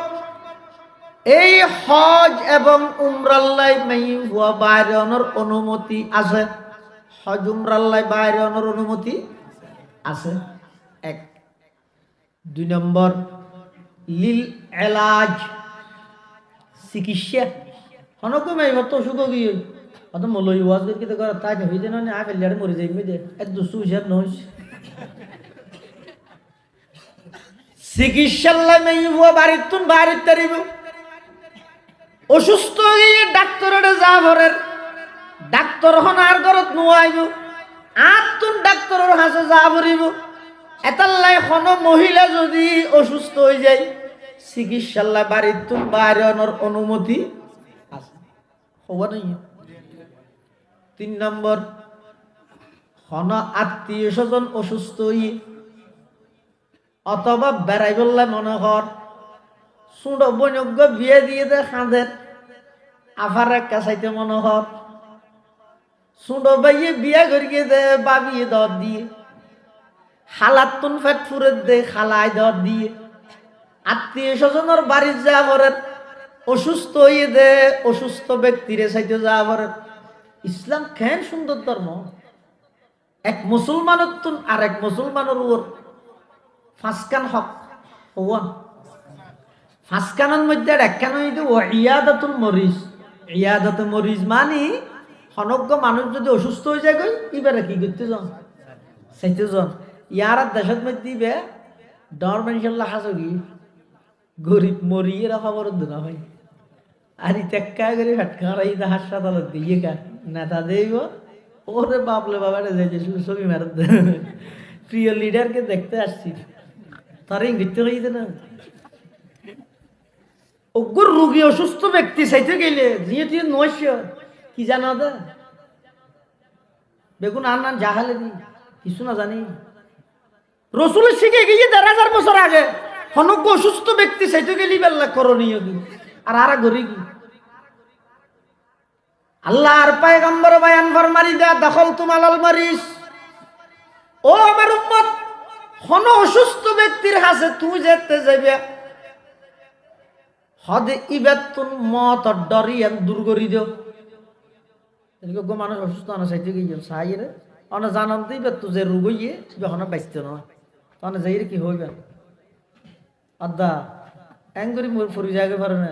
এই হজ এবং উমরাল্লাই মাই হুয়া বাইরে অনর অনুমতি আছে হজ উমরাল্লাই বাইরে অনর অনুমতি আছে এক দুই নম্বর লিল এলাজ চিকিৎসা হনকম এই মত অসুখ গিয়ে অত মলই ওয়াজ করতে করে তাই হই দেন না আই ফেলিয়ারে মরে যাইবে দে এত দুসু হিসাব নইস চিকিৎসাল্লাই মাই হুয়া বাড়িতুন বাইরে তারিব অসুস্থ গিয়ে ডাক্তারের যা ভরের ডাক্তার হন আর ঘরত নুয়াইব আতুন ডাক্তারের হাসে যা ভরিব এতাল্লাই কোনো মহিলা যদি অসুস্থ হয়ে যায় চিকিৎসাল্লাই বাড়িতুন বাইরে অনর অনুমতি আছে হওয়া নাই তিন নম্বর হন আত্মীয় স্বজন অসুস্থ হয়ে অথবা বেড়াই বললে মনে কর ছোট বৈনজ্ঞ বিয়ে দিয়ে দে খাঁদের আফার একটা চাইতে মনে কর ছোট ভাইয়ে বিয়ে করিয়ে দে বাবিয়ে দর দিয়ে হালাতুন ফেট ফুরে দে খালাই দর দিয়ে আত্মীয় স্বজনের বাড়ির যা করেন অসুস্থ হয়ে দে অসুস্থ ব্যক্তিরে চাইতে যা করেন ইসলাম কেন সুন্দর ধর্ম এক মুসলমানের তুন আর এক মুসলমানের উপর ফাঁসকান হক হওয়ান ফাঁসকানের মধ্যে একখান হইতে ইয়াদাতুল মরিজ ইয়াদাত মরিজ মানে হনজ্ঞ মানুষ যদি অসুস্থ হয়ে যায় এবারে কি করতে যান চাইতে যান ইয়ার দেশের মধ্যে দিবে ডর মানুষের হাসি গরিব মরি এরা খবর না হয় আর টেক্কা করে ফেটকা হাসপাতালত দিয়ে কা নেতা দেব ওরে বাপলে বাবারে যাইছে ছবি মারত প্রিয় লিডারকে দেখতে আসছি তার ইঙ্গিত হয়েছে না অগ্র রোগী অসুস্থ ব্যক্তি চাইতে গেলে যিয়ে তুই নয়স কি জানা দে বেগুন আর নান জাহালে দি কিছু না জানি রসুল শিখে গিয়ে ১,৫০০ বছর আগে হনজ্ঞ অসুস্থ ব্যক্তি চাইতে গেলি বেল্লা করণীয় কি আর আর গরি কি আল্লাহর পয়গম্বর বয়ান ফরমানি দা দখল তুমালাল মারিস ও আমার উম্মত হন অসুস্থ ব্যক্তির হাসে তুই যেতে যাবে হদে ইবাতুন মত ডরিয়ান দূর করি দিও এদিকে গো মানুষ অসুস্থ না চাইতে গিয়ে সাইরে অনে জানান দিবে তো যে রোগ হইয়ে যখন বাইতে না তখন যাইরে কি হইবে আদা এঙ্গরি মোর ফুরি যাবে পারে না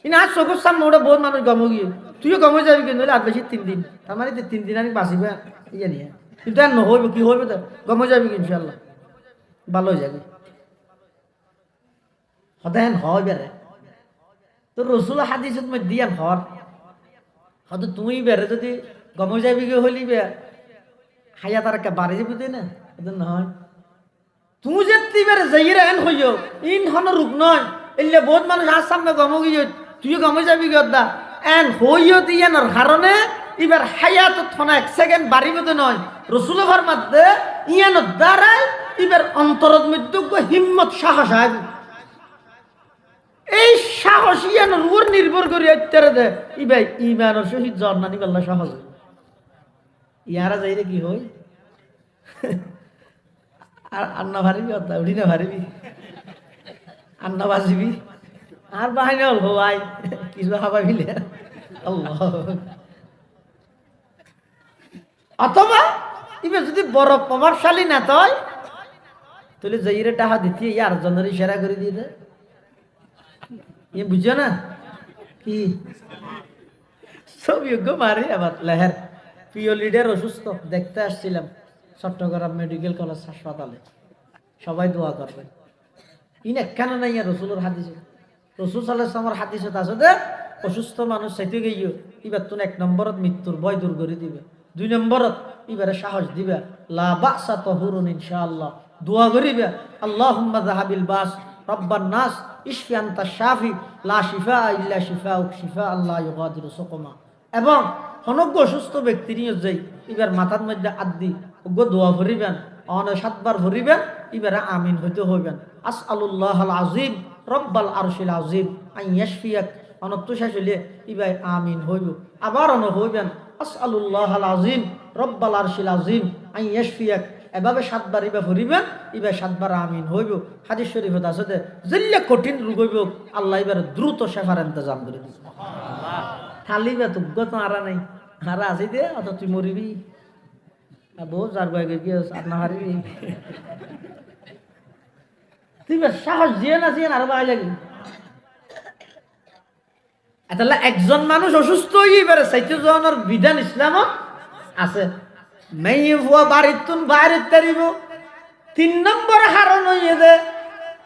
ইনা আজ চোখের সামনে ওটা বহুত মানুষ গম গিয়ে তুইও গমে যাবি কিন্তু আর বেশি 3 দিন তার মানে 3 দিন আমি বাঁচিবে ইয়ে নিয়ে কিন্তু আর নহইবে কি হইবে তো গমে যাবি ইনশাআল্লাহ ভালো হয়ে যাবে হদেন হয় বেরে তো রসুল হাদিসত মধ্যে দিয়ান হর হয়তো তুমি বেরে যদি গমে যাবি গে হলিবে হায়া তার একটা বাড়ি যাবি তুই না নহয় তুই যে বেরে যাইরে এন হইও ইন হন রূপ নয় এলে বহুত মানুষ আর সামনে গম গিয়ে তুই গমে যাবি গে দা এন হইও দিয়ানোর কারণে এবার হায়াত থনা 1 সেকেন্ড বাড়িবে তো নয় রসুল ফরমাতে ইয়ানোর দ্বারাই এবার অন্তরত মধ্যে হিম্মত সাহস হয় এই সাহস ইয়ানোর উপর নির্ভর করে আত্মারে দে ইবাই ইমানের সহিত জন্নানি বললা সহজ ইয়ারা যাইরে কি হই আর আন্না ভারিবি অর্থাৎ উঠি না ভারিবি আন্না বাজিবি আর বাহিনী হল ভাই কিছু হাবা মিলে আল্লাহ অথবা ইবে যদি বড় প্রভাবশালী না তয় তাহলে যাইরে টাকা দিতে ইয়ার জনের ইশারা করে দিয়ে দে ये বুঝছো না কি সব যোগ্য মারে আবার লেহের প্রিয় লিডার অসুস্থ দেখতে আসছিলাম চট্টগ্রাম মেডিকেল কলেজ হাসপাতালে সবাই দোয়া করবে ইন কেন নাই রসুলের হাদিসে রসুল সাল্লাল্লাহু আলাইহি ওয়াসাল্লামের হাদিসে আছে যে অসুস্থ মানুষ চাইতে গিয়ে এবার তুমি 1 নম্বরত মৃত্যুর ভয় দূর করে দিবে 2 নম্বরত এবারে সাহস দিবা লা বাসা তাহুরুন ইনশাআল্লাহ দোয়া করিবা আল্লাহুম্মা যাহাবিল বাস রব্বান নাস ইশফি আনতা শাফি লা শিফা ইল্লা শিফাউক শিফা আল্লাহ ইউগাদিরু সুকমা। এবং অনজ্ঞ অসুস্থ ব্যক্তি নিয়ে যাই এবার মাথার মধ্যে আদি অজ্ঞ দোয়া ভরিবেন অনে 7 বার ভরিবেন এবারে আমিন হইতে হইবেন আসআলুল্লাহাল আযীম রব্বাল আরশিল আযীম আন ইয়াশফিয়াক অনত্য শেষ হইলে এবার আমিন হইব আবার অন হইবেন আসআলুল্লাহাল আযীম রব্বাল আরশিল আযীম আন ইয়াশফিয়াক এভাবে 7 বার এবার ভরিবেন এবার 7 বার আমিন হইব। হাদিস শরীফত আছে যে যেল্লে কঠিন রোগ হইব আল্লাহ এবার দ্রুত শেফার ইন্তজাম করে দিবে। থালিবে তুগ্গ তো আরা নাই হারা আছে দে অত তুই মরিবি বহু যার বাইকে গিয়ে আর না হারিবি তুই সাহস দিয়ে না দিয়ে আর বাই লাগি তাহলে একজন মানুষ অসুস্থ হয়ে বেড়ে চাইতে যাওয়ার বিধান ইসলাম আছে মেয়ে ভুয়া বাড়ির তুন বাইরের তারিব। 3 নম্বর হারণ হইয়ে দে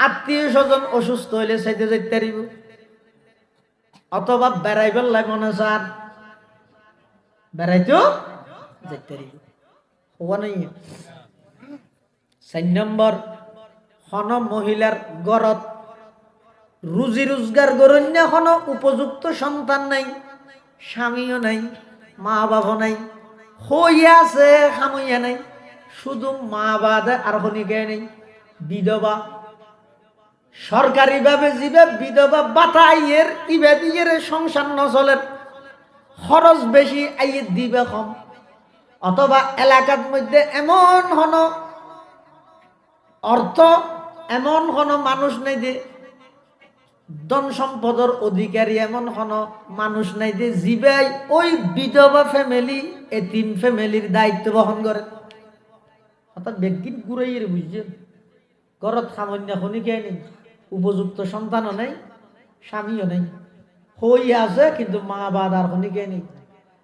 আত্মীয় স্বজন অসুস্থ হইলে চাইতে যাইতে পারিব অথবা বেড়াইবার লাগে মনে স্যার বেড়াইতেও যাইতে পারিব হওয়া নাই। 4 নম্বর হন মহিলার গরত রুজি রোজগার করন্য হন উপযুক্ত সন্তান নাই স্বামীও নাই মা বাবা নাই হইয়া আছে খামইয়া নাই শুধু মা বাদে আর হনিকে নেই বিধবা সরকারি ভাবে জিবে বিধবা বাতাইয়ের ইবেদিয়ের সংসার নচলের খরচ বেশি আইয়ে দিবে কম অথবা এলাকার মধ্যে এমন হন অর্থ এমন হন মানুষ নেই যে ধন সম্পদের অধিকারী এমন হন মানুষ নাই যে জিবাই ওই বিধবা ফ্যামিলি এতিম ফ্যামিলির দায়িত্ব বহন করে অর্থাৎ ব্যক্তির ঘুরাইয়ের বুঝছেন ঘরত সামান্য খনিকে নেই উপযুক্ত সন্তানও নেই স্বামীও নেই হই আছে কিন্তু মা বাদ আর খনিকে নেই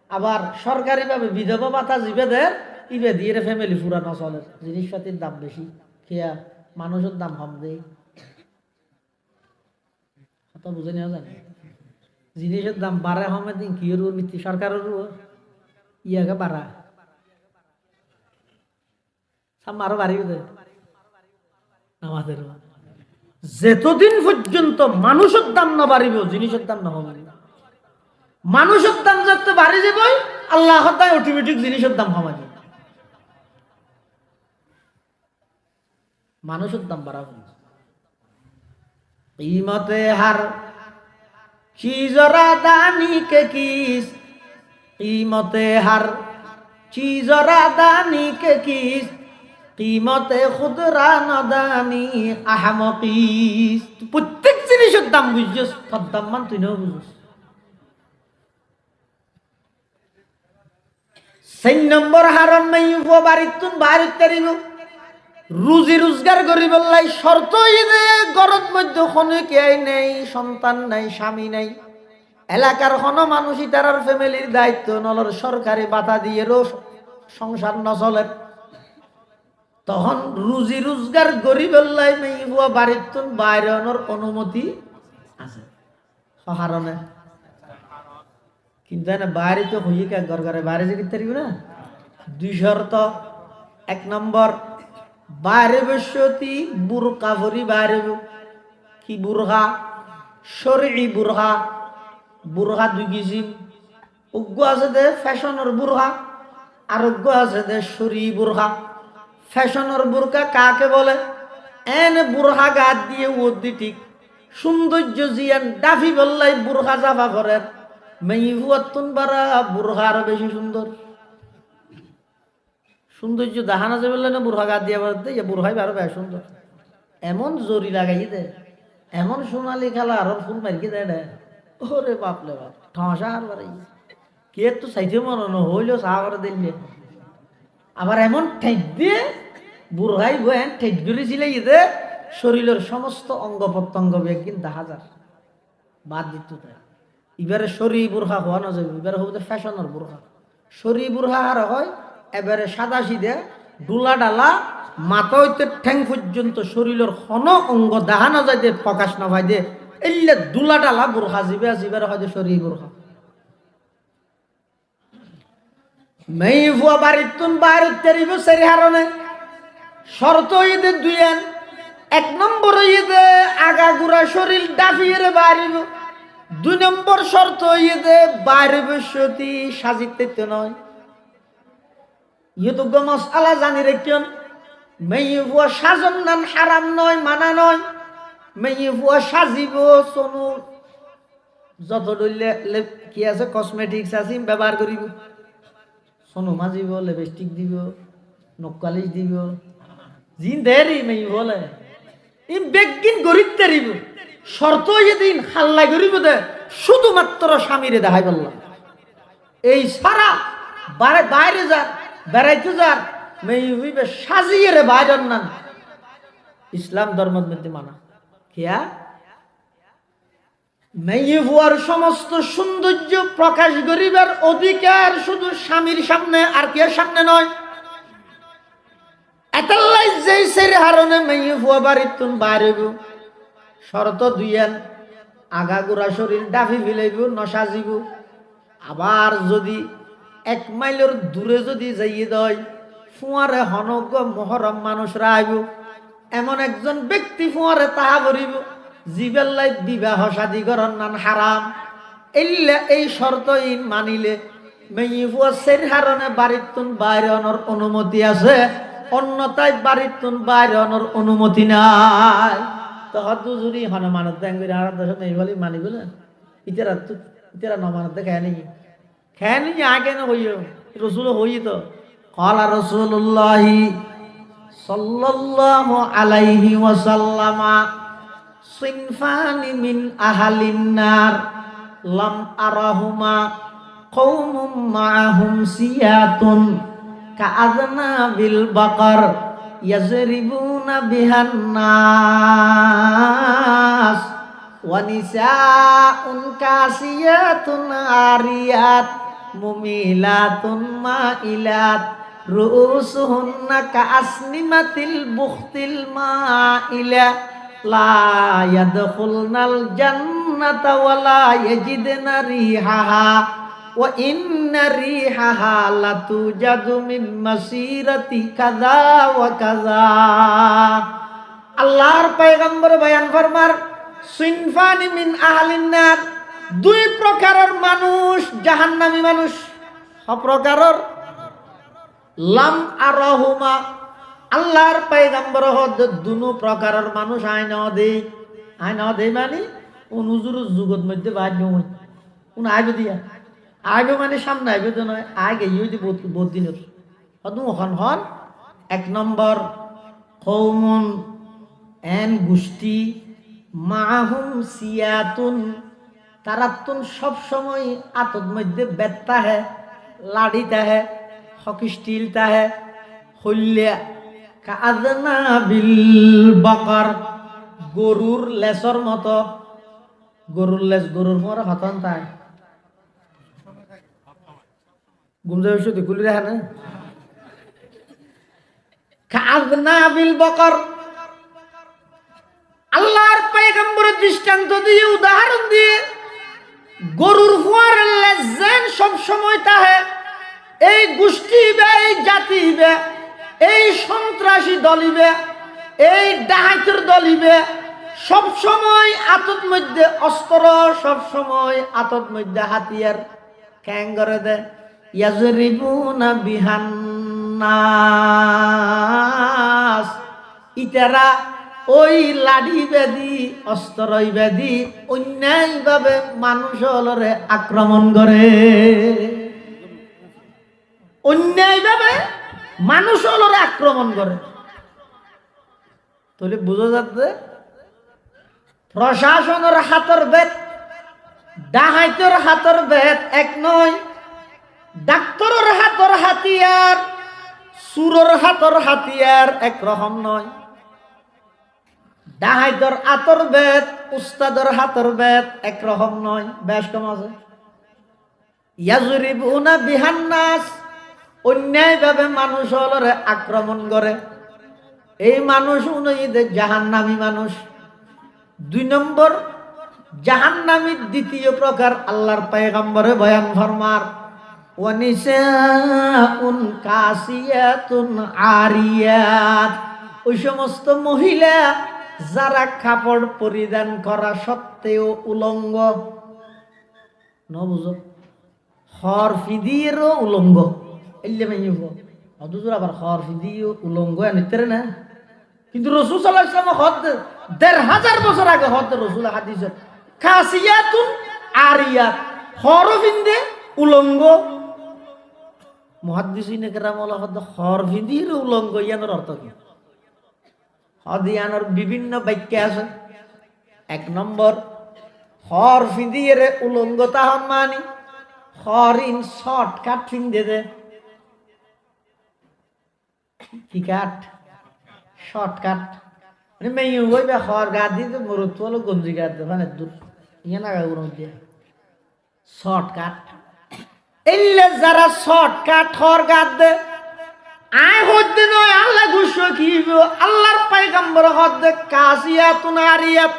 আবার সরকারিভাবে বিধবা ভাতা জিবেদের ইবে দিয়ে ফ্যামিলি পুরানো চলে জিনিসপাতির দাম বেশি খেয়া মানুষের দাম কম দেয় কথা বুঝে নেওয়া যায় জিনিসের দাম বাড়ে হমের দিন কি নীতি সরকারের ইয়াকে বাড়া আরো বাড়িয়ে আমাদের যতদিন পর্যন্ত মানুষের দাম না বাড়িব জিনিসের দাম না হবে মানুষের দাম যত বাড়ি যাবই আল্লাহ অটোমেটিক জিনিসের দাম হবে মানুষের দাম বাড়াবে कीमते हर चीजरा दानी के किस कीमते हर चीजरा दानी के किस कीमते खुदरा नदानी अहमकीस प्रत्येक जिनिসের দাম বুঝছস তার দাম মান তুই না বুঝছস। 4 নম্বর হারন নাই বাড়িতুন বাড়িত তারিব রুজি রোজগার করিব লাই শর্ত ইদে গরত মধ্য খনে কে নাই সন্তান নাই স্বামী নাই এলাকার কোন মানুষই তার ফ্যামিলির দায়িত্ব নলর সরকারি বাতা দিয়ে সংসার ন চলে তখন রুজি রোজগার করিব লাই মেইবুয়া বাড়িতুন বাইরনের অনুমতি আছে সহারণে কিন্তু না বাইরে তো হইয়ে কে ঘর ঘরে বাইরে যে কিতে না 2 শর্ত। 1 নম্বর বাইরে বসতি বুরকা ভরি বাইরে কি বুরহা শরঈ বুরহা বুরহা 2 কিসিম উগ্গ আছে দে ফ্যাশনের বুরহা আর উগ্গ আছে দে শরঈ বুরহা। ফ্যাশনের বুরকা কাকে বলে এন বুরহা গাত দিয়ে ওদি ঠিক সৌন্দর্য জিয়ান ডাফি বললাই বুরহা জাফা করে মেইহুয়াতুন বারা বুরহা আরো বেশি সুন্দর সৌন্দর্য দেখানো যাবে না বুরহা গাত দিয়ে বলতে বুরহাই আরো বেশ সুন্দর এমন জরি লাগাই দে এমন সোনালি খেলা আর ফুল মারিকে দেয় রে ওরে বাপলে বাপ ঠসা আর বাড়াই কে তো চাইতে মনে হইলেও চা করে দিলে আবার এমন ঠেক দিয়ে বুরহাই বয়েন ঠেক গড়ি ছিলাই দে শরীরের সমস্ত অঙ্গ প্রত্যঙ্গ একদিন দেখা যায় বাদ দিত এবারে শরী বুরহা হওয়া না যাবে এবারে হবে ফ্যাশনের বুরহা শরী বুরহা আর হয় এবারে সাদা সিধে ডুলা ডালা মাথা হইতে ঠ্যাং পর্যন্ত শরীরের হন অঙ্গ দেখা না যায় প্রকাশ না ভাই দে এলে দুলা ডালা বুরহা জিবে জিবার হয় শরী বুরহা মেয়ে ফুয়া বাড়িতুন বাইরে তেরিব সেরি হারণে শর্ত ঈদে দুইয়ান। 1 নম্বর ঈদে আগা গুড়া শরীর ডাফিয়ে বাড়িব। 2 নম্বর শর্ত ঈদে বাইরে বসতি সাজিতে নয়। ইয়োগ্য মশালা জানি রেখিয়ন মেয়ে ফুয়া সাজন নান হারাম নয়, মানা নয়। মেয়ে ফুয়া সাজিব সোনু যত ডলে কি আছে কসমেটিক্স আছে ব্যবহার করিব। সোনু মাজিব, লিপস্টিক দিব, নকালিশ দিব, জিন দেরি মেয়ে বলে ই বেগিন গরিব তেরিব। শর্ত যেদিন হাল্লা করিব দে শুধুমাত্র স্বামীরে দেখাই বললাম। এই সারা বাইরে যার বেড়াইতে যার মেয়ে হইবে সাজিয়ে রে বাইরের নান ইসলাম ধর্মের মধ্যে মানা কিয়া। মেয়ে হওয়ার সমস্ত সৌন্দর্য প্রকাশ করিবার অধিকার শুধু স্বামীর সামনে আর কে সামনে নয়। এতাল্লাই যেই সেরে হারণে মেয়ে ফুয়া বাড়িতুন বাইরেব শরত দুইয়ান আগা গোড়া শরীর ডাফি ফিলাইব নসাজিব। আবার যদি 1 মাইলের দূরে যদি যাইয়ে দেয় ফুয়ারে হনজ্ঞ মহরম মানুষরা আইব। এমন একজন ব্যক্তি ফুয়ারে তাহা করিব জিবেল্লাই বিবাহ শাদী করন নান হারাম। এই শর্ত ইন মানিলে মেয়ে ফুয়া সেরি হারণে বাড়িতুন বাইরে অনর অনুমতি আছে, অন্যতায় বাড়িতুন বাইরে অনর অনুমতি নাই। তো হত জুরি হন মানত দেন করে আর দশ নেই বলি মানিব না। ইতারা নমানত খেয়ে নি খেয়ে নি আগে না হইও রসুল হই তো কলা রসুল্লাহ সাল্লাল্লাহু আলাইহি ওয়াসাল্লামা সিনফানি মিন আহালিন নার লাম আরাহুমা কওমুম মাআহুম সিয়াতুন কাআযনা বিল বাকার ইয়াজরিবুনা বিহান নাস ওয়া নিসাউন কাসিয়াতুন আরিয়াত মুমিলাতুন মাইলাত রুউসুহুন্না কাআসনিমাতিল বুখতিল মাইলা লা ইয়াদখুলনাল জান্নাতা ওয়া লা ইয়াজিদনা রিহাহা ওয়া ইন্না রিহাহা লাতুজাদু মিন মাসিরাতি কাযা ওয়া কাযা। আল্লাহর পয়গম্বর বয়ান ফরমার সিনফানি মিন আহলিন নার 2 প্রকারের মানুষ জাহান্নামী মানুষ। প্রকারের লাম আরাহুমা আল্লাহর পয়গম্বর হদ 2 প্রকারের মানুষ আইন দে মানে অনুজুর যুগত মধ্যে বাদ নয় উন আইব দিয়া আইব মানে সামনে আইব তো নয় আগে ইউদি বহুত দিনের হদু হন 1 নম্বর কওমুন এন গোষ্ঠী মাহুম সিয়াতুন তারাতুন সব সময় আতদ মধ্যে বেত্তা হে লাড়িতা হে হকি স্টিলতা হে হল্যা কাআযনা বিল বাকার গরুর লেসর মতো গরুর লেস গরুর পরে হতন তাই গুমজা ওষুধ খুলে দেখা না কাআযনা বিল বাকার। আল্লাহর পয়গম্বরের দৃষ্টান্ত দিয়ে উদাহরণ দিয়ে গরুর ফুয়ার লেজেন সব সময় তাহে এই গোষ্ঠী বে এই জাতি বে এই সন্ত্রাসী দলিবে এই ডাহাইতের দলিবে সব সময় আতত মধ্যে অস্ত্র সব সময় আতত মধ্যে হাতিয়ার ক্যাং করে দে ইয়াজরিবুনা বিহান নাস ইতারা ওই লাঠি বেদি অস্ত্র বেদি অন্যায়ভাবে মানুষরে আক্রমণ করে অন্যায়ভাবে মানুষরে আক্রমণ করে। তাহলে বুঝা যাচ্ছে প্রশাসনের হাতের বেদ ডাহাইতের হাতের বেদ এক নয়, ডাক্তারের হাতের হাতিয়ার সুরের হাতের হাতিয়ার এক রকম নয়। ডাহাইতের হাতের বেদ উস্তাদের হাতের বেদ এক রকম নয়, বেশ কম আছে। ইয়াজরিবুনা বিহান নাস অন্যায়ভাবে মানুষরে আক্রমণ করে এই মানুষ উনইদের জাহান্নামী মানুষ। 2 নম্বর জাহান্নামীর দ্বিতীয় প্রকার আল্লাহর পয়গম্বরে বয়ান ফরমার ওয়ানিসাউন কাসিয়াতুন আরিয়াত, ওই সমস্ত মহিলা যারা কাপড় পরিধান করা সত্ত্বেও উলঙ্গ। ন বুঝো হর ফিদিরও উলঙ্গ এলে মাইব অদুজুর আবার হর ফিদিও উলঙ্গ আনিতে না। কিন্তু রসুল সাল্লাল্লাহু আলাইহি ওয়াসাল্লাম হদ ১৫০০ বছর আগে হদ রসুল হাদিসে কাসিয়াতুন আরিয়াত, হর ফিন্দে উলঙ্গ। মুহাদ্দিসিনে কেরাম ওলা হদ হর ফিদির উলঙ্গ ইয়ানোর অর্থ কি? হদ ইয়ানোর বিভিন্ন বাক্য আছে। ১ নম্বর, হর ফিদিয়ে উলঙ্গ তাহন মানি হরিন শর্টকাট ফিন্দে দে। কি কাট? শর্টকাট মানে মেয়ে হই বা হর গা দিয়ে তো মরুত হলো গঞ্জি গা দে মানে দূর ইয়ে না গাগুর মধ্যে শর্টকাট। এলে যারা শর্টকাট হর গা দে আয় হদ্দে নয় আল্লাহ ঘুষ কি আল্লাহর পায়গাম্বর হদ্দে কাসিয়াতুন আরিয়াত।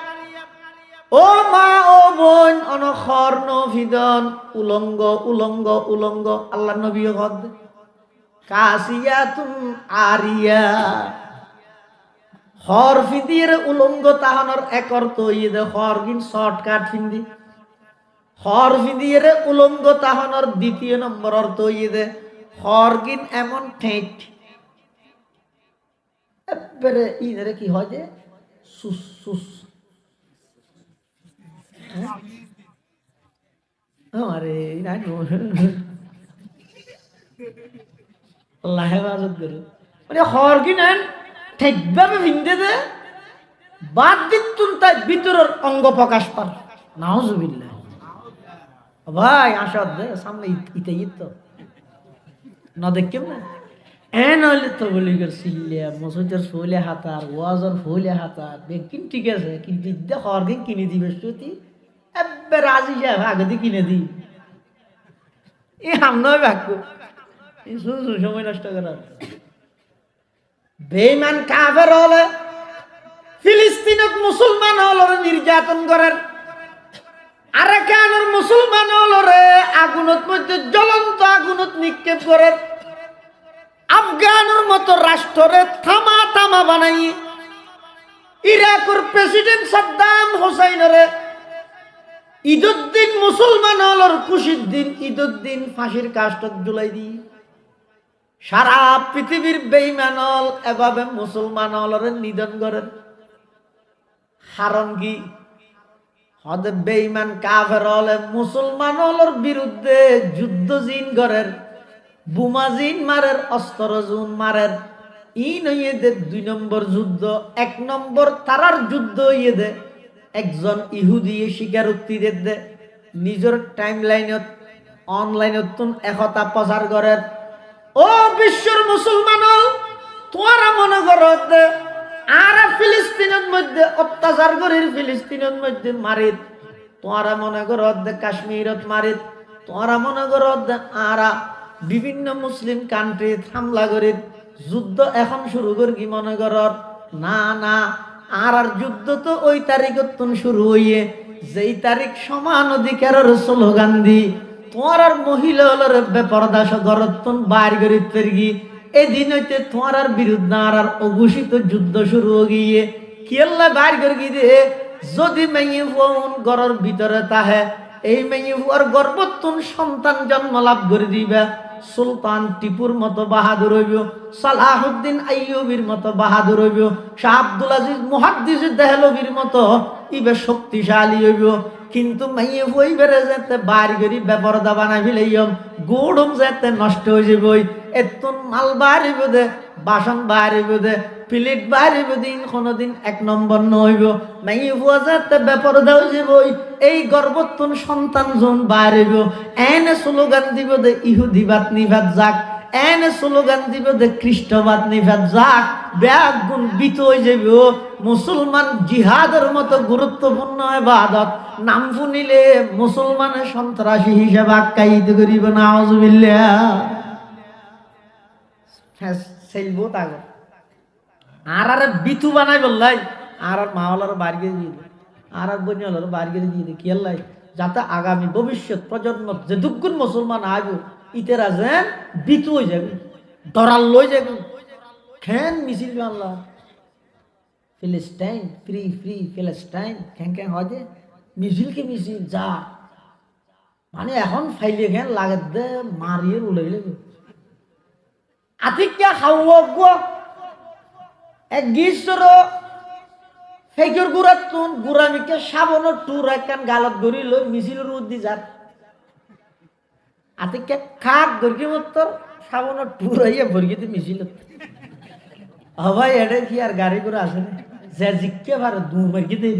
ও মা ও বোন অনখর নফিদন উলঙ্গ উলঙ্গ উলঙ্গ আল্লাহ নবী হদ কাসিয়াতুন আরিয়া। হর ফিদির উলঙ্গ তাহানোর এক অর্থ ইয়ে হর গিন শর্টকাট ফিন্দি। হর ফিদির উলঙ্গ তাহানোর দ্বিতীয় নম্বর অর্থ ইয়ে হর গিন এমন ঠেট এবারে ইনারে কি হয় যে সুস সুস আরে আল্লাহ হেফাজত করে মানে হর কিনেন ঠিকভাবে ভিন্দে দে বাদ দিতুন তাই ভিতরের অঙ্গ প্রকাশ পার। নাউজুবিল্লাহ ভাই আসাদ দে সামনে ইতে তো না দেখকেম না এ নইলে তো বলি সিল্লিয়া মসজিদের ফলে হাতার ওয়াজর ফলে হাতার বেকিন ঠিক আছে কিন্তু ইদে হর কিন কিনে দিবে সত্যি এবার রাজি সাহেব আগে দিয়ে কিনে দিই এ আমনয় বাক্য সময় নষ্ট করার। বেঈমান কাফের হলে ফিলিস্তিনত মুসলমান হলরে নির্যাতন করেন, আরাকানের মুসলমান হলরে আগুনত মধ্যে জ্বলন্ত আগুনত নিক্ষেপ করেন, আফগানের মতো রাষ্ট্রে থামা থামা বানাই ইরাকের প্রেসিডেন্ট সাদ্দাম হোসাইনরে ঈদুদ্দিন মুসলমান হলর খুশির দিন ঈদুদ্দিন ফাঁসির কাস্টত জুলাই দি। সারা পৃথিবীর বেঈমান হল এভাবে মুসলমান হলরে নিধন করেন। হারণ কি হদে বেঈমান কাফের হলে মুসলমান হলর বিরুদ্ধে যুদ্ধ জিন করেন, বোমা জিন মারের, অস্ত্র জুন মারের। ই নইয়ে দে ২ নম্বর যুদ্ধ। ১ নম্বর তারার যুদ্ধ ইয়ে দে একজন ইহুদি স্বীকারোক্তি দে নিজের টাইম লাইনত অনলাইনত একতা প্রচার করেন। ও বিশ্বের মুসলমান তোরা মনে করো আর ফিলিস্তিনের মধ্যে অত্যাচার করির, ফিলিস্তিনের মধ্যে মারিত তোরা মনে করো কাশ্মীরত মারিত তোরা মনে করো আরা বিভিন্ন মুসলিম কান্ট্রি হামলা করিত যুদ্ধ এখন শুরু করি কি মনে কর? না না, আর যুদ্ধ তো ওই তারিখত শুরু হইয়ে যেই তারিখ সমান অধিকারের স্লোগান দি তোমার আর মহিলা হলরে বেপরদা ঘরতন বাইর করিত পেরগি এদিন হইতে তোমার আর বিরুদ্ধে আর অঘোষিত যুদ্ধ শুরু গিয়ে কি আল্লাহ বাইর করে গিয়ে যদি মেয়ে ফোন ঘরের ভিতরে তাহে এই মেয়ে ফুয়ার গর্ভতন সন্তান জন্ম লাভ করে দিবা সুলতান টিপুর মতো বাহাদুর হইব, সালাহুদ্দিন আইয়ুবীর মতো বাহাদুর হইব, শাহ আব্দুল আজিজ মুহাদ্দিস দেহলভীর মতো ইবে শক্তিশালী হইব। কিন্তু মাইয়ে হইবেরে যেতে বাড়ি গরি বেপরদা বানাই ফেলাইম গোড়ম যেতে নষ্ট হয়ে যাবই এতুন মাল বাড়িব দে বাসন বাড়িব দে প্লেট বাড়িব দিন কোনোদিন ১ নম্বর নইব মাইয়ে ফুয়া যেতে বেপরদা হয়ে যাবই এই গর্ভতুন সন্তান জন বাড়িব এনে স্লোগান দিব দে ইহুদিবাদ নিভাত যাক, এনে স্লোগান দিব দে খ্রিস্টবাদ নিভাত যাক, ব্যাগ গুণ বিত হয়ে যাবে। মুসলমান জিহাদের মতো গুরুত্বপূর্ণ ইবাদত নাম শুনিলে মুসলমানের সন্ত্রাসী হিসেবে আখ্যায়িত করিব। নাউজুবিল্লাহ সেলবো তাগো আর আর বিতু বানাই বললাই আর আর মাওলার বাড়ি দিয়ে দিবে আর আর বনিয়ালার বাড়ি দিয়ে দিয়ে কি আল্লাহ যাতে আগামী ভবিষ্যৎ প্রজন্ম যে দুগুণ মুসলমান আইব ইতেরা যেন বিতু হয়ে যাবে, দরাল লই যাবে। খেন মিছিল আল্লাহ ফিলিস্টাইন ফ্রি ফ্রি ফিলিস্টাইন খেন খেন হয় যে মিছিল কি মিছিল যা মানে এখন ফাইলে খেন লাগে দে মারিয়ে উলাই লেগে আতিকা খাওয়া এক গিসর ফেকের গুড়াত তুন গুড়ামিকে সাবনের টুর একখান গালত গড়ি লই মিছিলের উদ্দি যাত আতিকা খাক গর্গি মত্তর সাবনের টুর আইয়া ভর্গিতে মিছিল হবাই এডে কি আর গাড়ি করে আসে না যে জিকে পারে দু মার্কি দেই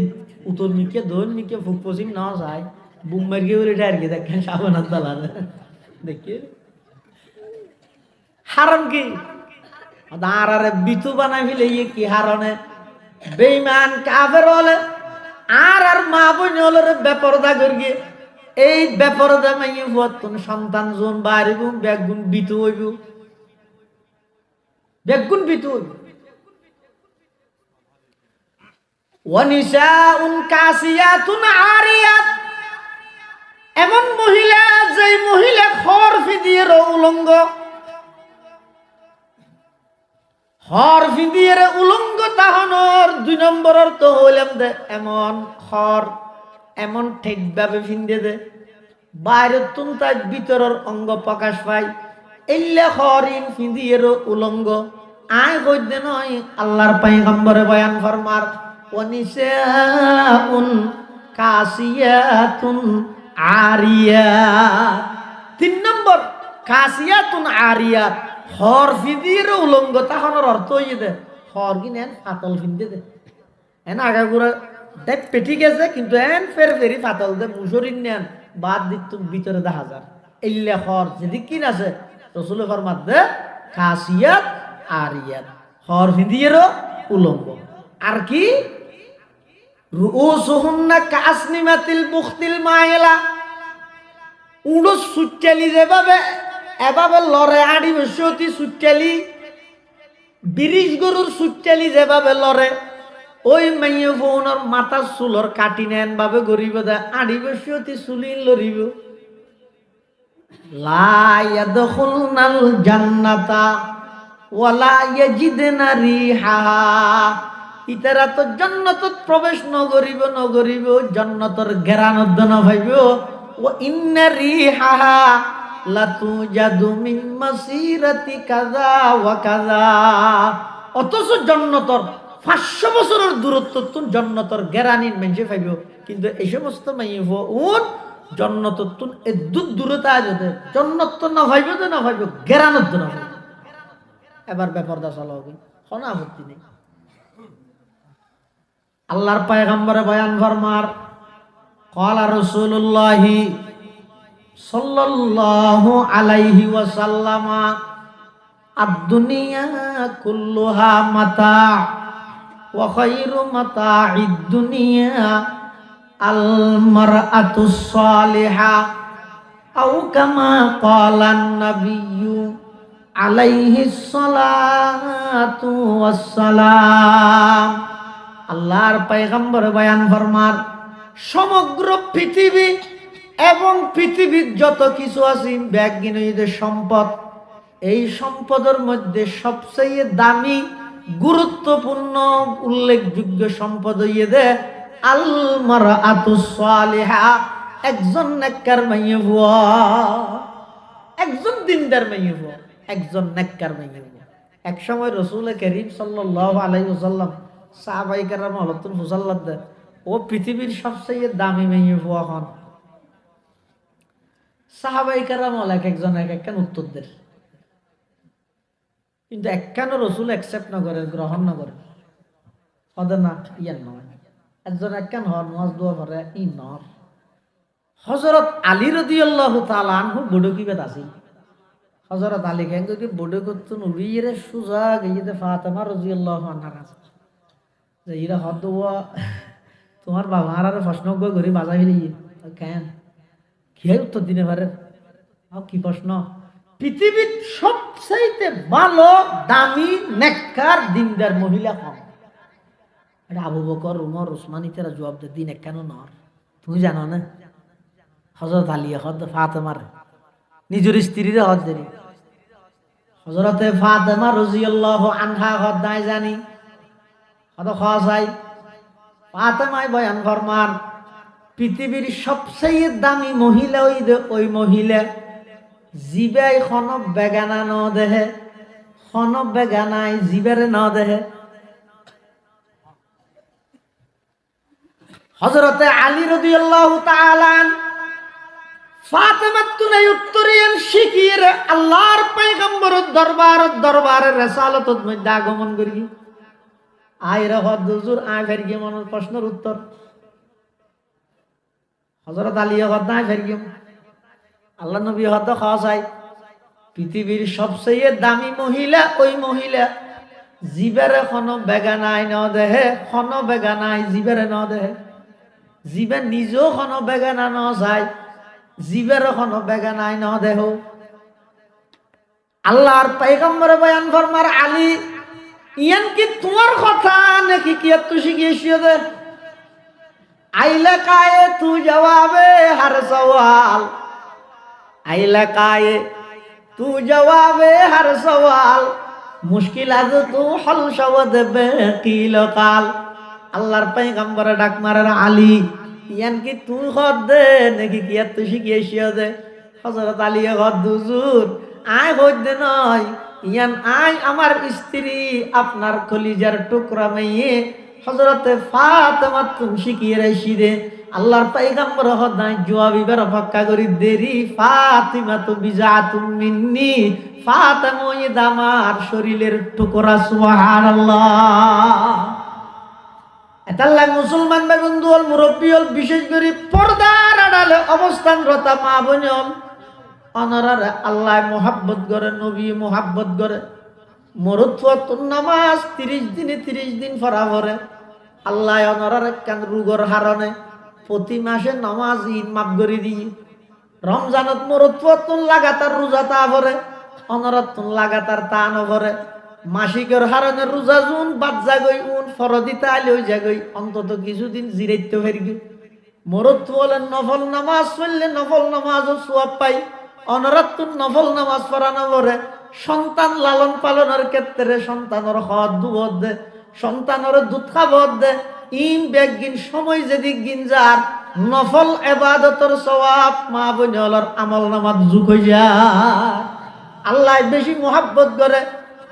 উত্তর মিকে দোন মিকে ফুক পশ্চিম না যায় বুম মার্কি বলে ডার কি দেখেন সাবনাত দালা দেখিয়ে হারাম কি আরে বিতু বানাই ফেলে ইয়ে কি হারনে বেঈমান কাফের হলে আর মা বোন হলে বেপরদা করি এই বেপরদা মাইয়ে ফুয়াতুন সন্তান জন বাড়িব বেগুন বিতু হইব বেগুন বিতু হইব ওয়ানিসাউন কাসিয়াতুন আরিয়াত এমন মহিলা যে মহিলা খরফি দিয়ে উলঙ্গ হর ফিন্দিয়ে উলঙ্গ তাহনর 2 নম্বরের তো হইলাম দে এমন হর এমন ঠিক ভাবে ফিন্দে দে বাইরে তুন তাই ভিতরের অঙ্গ প্রকাশ পায় এল্লে হরিন ফিন্দিয়ে উলঙ্গ আয় কইতে নয় আল্লাহর পয়গম্বরে বয়ান ফরমার ওয়ানিসাউন কাসিয়াতুন আরিয়াত 3 নম্বর কাসিয়াতুন আরিয়াত হর ফিদির উলঙ্গ তাহনের অর্থ হইয়ে দে হর কি নেন ফাতল ফিন্দে দে এন আগাগুড়া দেখ পেটি গেছে কিন্তু এন ফের ফেরি ফাতল দে মুসরিন নেন বাদ দিত ভিতরে 10,000 এল্লে হর যদি কিন আছে রসুল ফরমাত দে কাসিয়াত আরিয়াত হর ফিদির উলঙ্গ আর কি রুউসুহুন্না কাসনিমাতিল বুখতিল মাইলা উড়ো সুচ্চালি যেভাবে এভাবে লড়ে আড়ি বসতি সুচ্চালি 20 গরুর সুচ্চালি যেভাবে লড়ে ওই মাইয়ে ফোনের মাথা চুলর কাটি নেন ভাবে গরিব দে আড়ি বসতি চুলি লড়িব লা ইয়াদখুলনাল জান্নাতা ওয়ালা ইয়াজিদনা রিহাহা ইতারা তো জান্নাতত প্রবেশ নগরিব জান্নাতের ঘেরানদ না ভাইব ও ইন্না রিহাহা লাতু জাদু মিন মাসিরাতি কাযা ওয়া কাযা অতস জান্নাতের 500 বছরের দূরত্ব তুন জান্নাতের ঘেরানিন মেনজে পাইব কিন্তু এই সমস্ত মাইব উন জান্নাতত তুন এদুত দূরতা আজতে জান্নাত তো না ভাইব ঘেরানদ না ভাইব এবার বেপরদা চালাও কোনো আপত্তি নেই আল্লাহর পয়গম্বরে বয়ান ফরমার ক্বালা রাসূলুল্লাহি সাল্লাল্লাহু আলাইহি ওয়াসাল্লাম আদ-দুনিয়া কুল্লুহা মাতা ওয়া খায়রু মাতা'id দুনিয়া আল মারআতুস সালিহা আও কামা ক্বালা an-নাবিয়্যু আলাইহিস সালাতু ওয়াস সালাম আল্লাহর পয়গম্বর বয়ান ফরমার সমগ্র পৃথিবী এবং পৃথিবীর যত কিছু আছে ব্যাগিনীদের সম্পদ এই সম্পদের মধ্যে সবচেয়ে দামি গুরুত্বপূর্ণ উল্লেখযোগ্য সম্পদ হইয়ে দে আল মারআতুস সালিহা একজন নেককার মাইয়া বুয়া একজন দিনদার মাইয়া বুয়া একজন নেককার মাইয়া বুয়া এক সময় রাসূল করিম সাল্লাল্লাহু আলাইহি ওয়াসাল্লাম সাহাবায়ে কেরাম হলতুন মুসাল্লাত দে ও পৃথিবীর সবচেয়ে দামি মাইয়া বুয়া হন সাহাবায়ে কেরাম এক একজন এক একখান উত্তর দেন কিন্তু একখানও রাসূল অ্যাকসেপ্ট না করে গ্রহণ না করে হদে না ইয়ার নয় একজন একখান হন নামাজ দোয়া করে ই নর হযরত আলী রাদিয়াল্লাহু তাআলা আনহু বড় কিবাত আছে হযরত আলী কেন কি বড় করতেন উড়িয়ে সুজা গিয়েতে ফাতেমা রাদিয়াল্লাহু আনহা কাছে যে ইরা হদওয়া তোমার বাবা আর প্রশ্ন করে বাজাই ফেলি কেন কি উত্তর দিনে পারে কি প্রশ্ন পৃথিবীর সবচেয়ে ভালো দামি নেককার দিনদার মহিলা কম এটা আবু বকর উমর উসমান ইতারা জবাব দে দিন কেন নর তুমি জানো না হযরত আলী হযরত ফাতেমার নিজের স্ত্রীরে হজ দেরি। হযরতে ফাতেমা রাদিয়াল্লাহু আনহা হজ নাই জানি হদ খাওয়াই ফাতেমায় বয়ান ফরমান পৃথিবীর সবচেয়ে দামি মহিলা ওই মহিলা জিবাই খন বেগানা ন দেহে খন বেগানাই জিবারে ন দেহে। হযরতে আলী রাদিয়াল্লাহু তাআলা ফাতেমাতুল উত্তরিয়ান শিকির আল্লাহর পয়গম্বরের দরবারের রিসালাতত মধ্যে আগমন করি আয়রা হদ হুজুর আয় ফেরগি মনের প্রশ্নের উত্তর হযরত আলী হদ না ফেরগি আল্লাহ নবী হদ খাওয়াই পৃথিবীর সবচেয়ে দামি মহিলা ওই মহিলা জিবারে খন বেগানাই ন দেহে খন বেগানাই জিবারে ন দেহে জিবে নিজেও খন বেগানা ন যায় জিবের কোনো বেগানাই ন দেহ। আল্লাহর পয়গম্বরে বয়ান ফরমার আলী ইয়ান কি তোমার কথা নাকি কি তুই শিখিয়েছিস দে আইলা কায়ে তু জবাবে হর সওয়াল আইলা কায়ে তু জবাবে হর সওয়াল মুশকিল আজ তু হল শবদ বে কিল কাল। আল্লাহর পয়গম্বরে ডাক মারার আলী ইয়ান কি তুই হদ দে নাকি কি তুই শিখিয়েছিস দে। হযরত আলী হদ হুজুর আয় হদ দে নয় ইয়ান আয় আমার স্ত্রী আপনার কলিজার টুকরা মেয়ে হযরতে ফাতেমা তুমি শিখিয়ে রাইছি দে। আল্লাহর পয়গম্বর হদ নাই জবাবিবার অপেক্ষা করি দেরি ফাতিমা তো বিজাতুম মিন্নি ফাতেমা ইদ আমার শরীরের টুকরা সুবহানাল্লাহ। এতাল্লাহ মুসলমান ভাই বন্ধু হল মুরব্বী হল বিশেষ করে পর্দার আড়ালে অবস্থানরতা মা বোন হল অনরারে আল্লাহ মোহাব্বত করে নবী মোহাব্বত করে মরুৎফত নামাজ 30 দিন পড়া করে আল্লাহ অনরারে কেন রোগর হারণে প্রতি মাসে নামাজ ঈদ মাফ করে দিয়ে রমজানত মরুৎফত লাগাতার রোজা তা ভরে অনরত লাগাতার তা নভরে মাসিকের হারণে রোজা জুন বাদ জাগই উন ফরদিতা আলিও জাগই অন্তত কিছুদিন জিরাইতে পারবি মরত বলেন নফল নামাজ পড়লে নফল নামাজও সওয়াব পাই অনরাত নফল নামাজ পড়ানো পরে সন্তান লালন পালনের ক্ষেত্রে সন্তানের হদ দুধ দে সন্তানের দুধ খাবত দে ইন বেগিন সময় যদি গিনজার নফল ইবাদতের সওয়াব মা বোনর আমল নামাজ যুগ হই যায়। আল্লাহ বেশি মোহাব্বত করে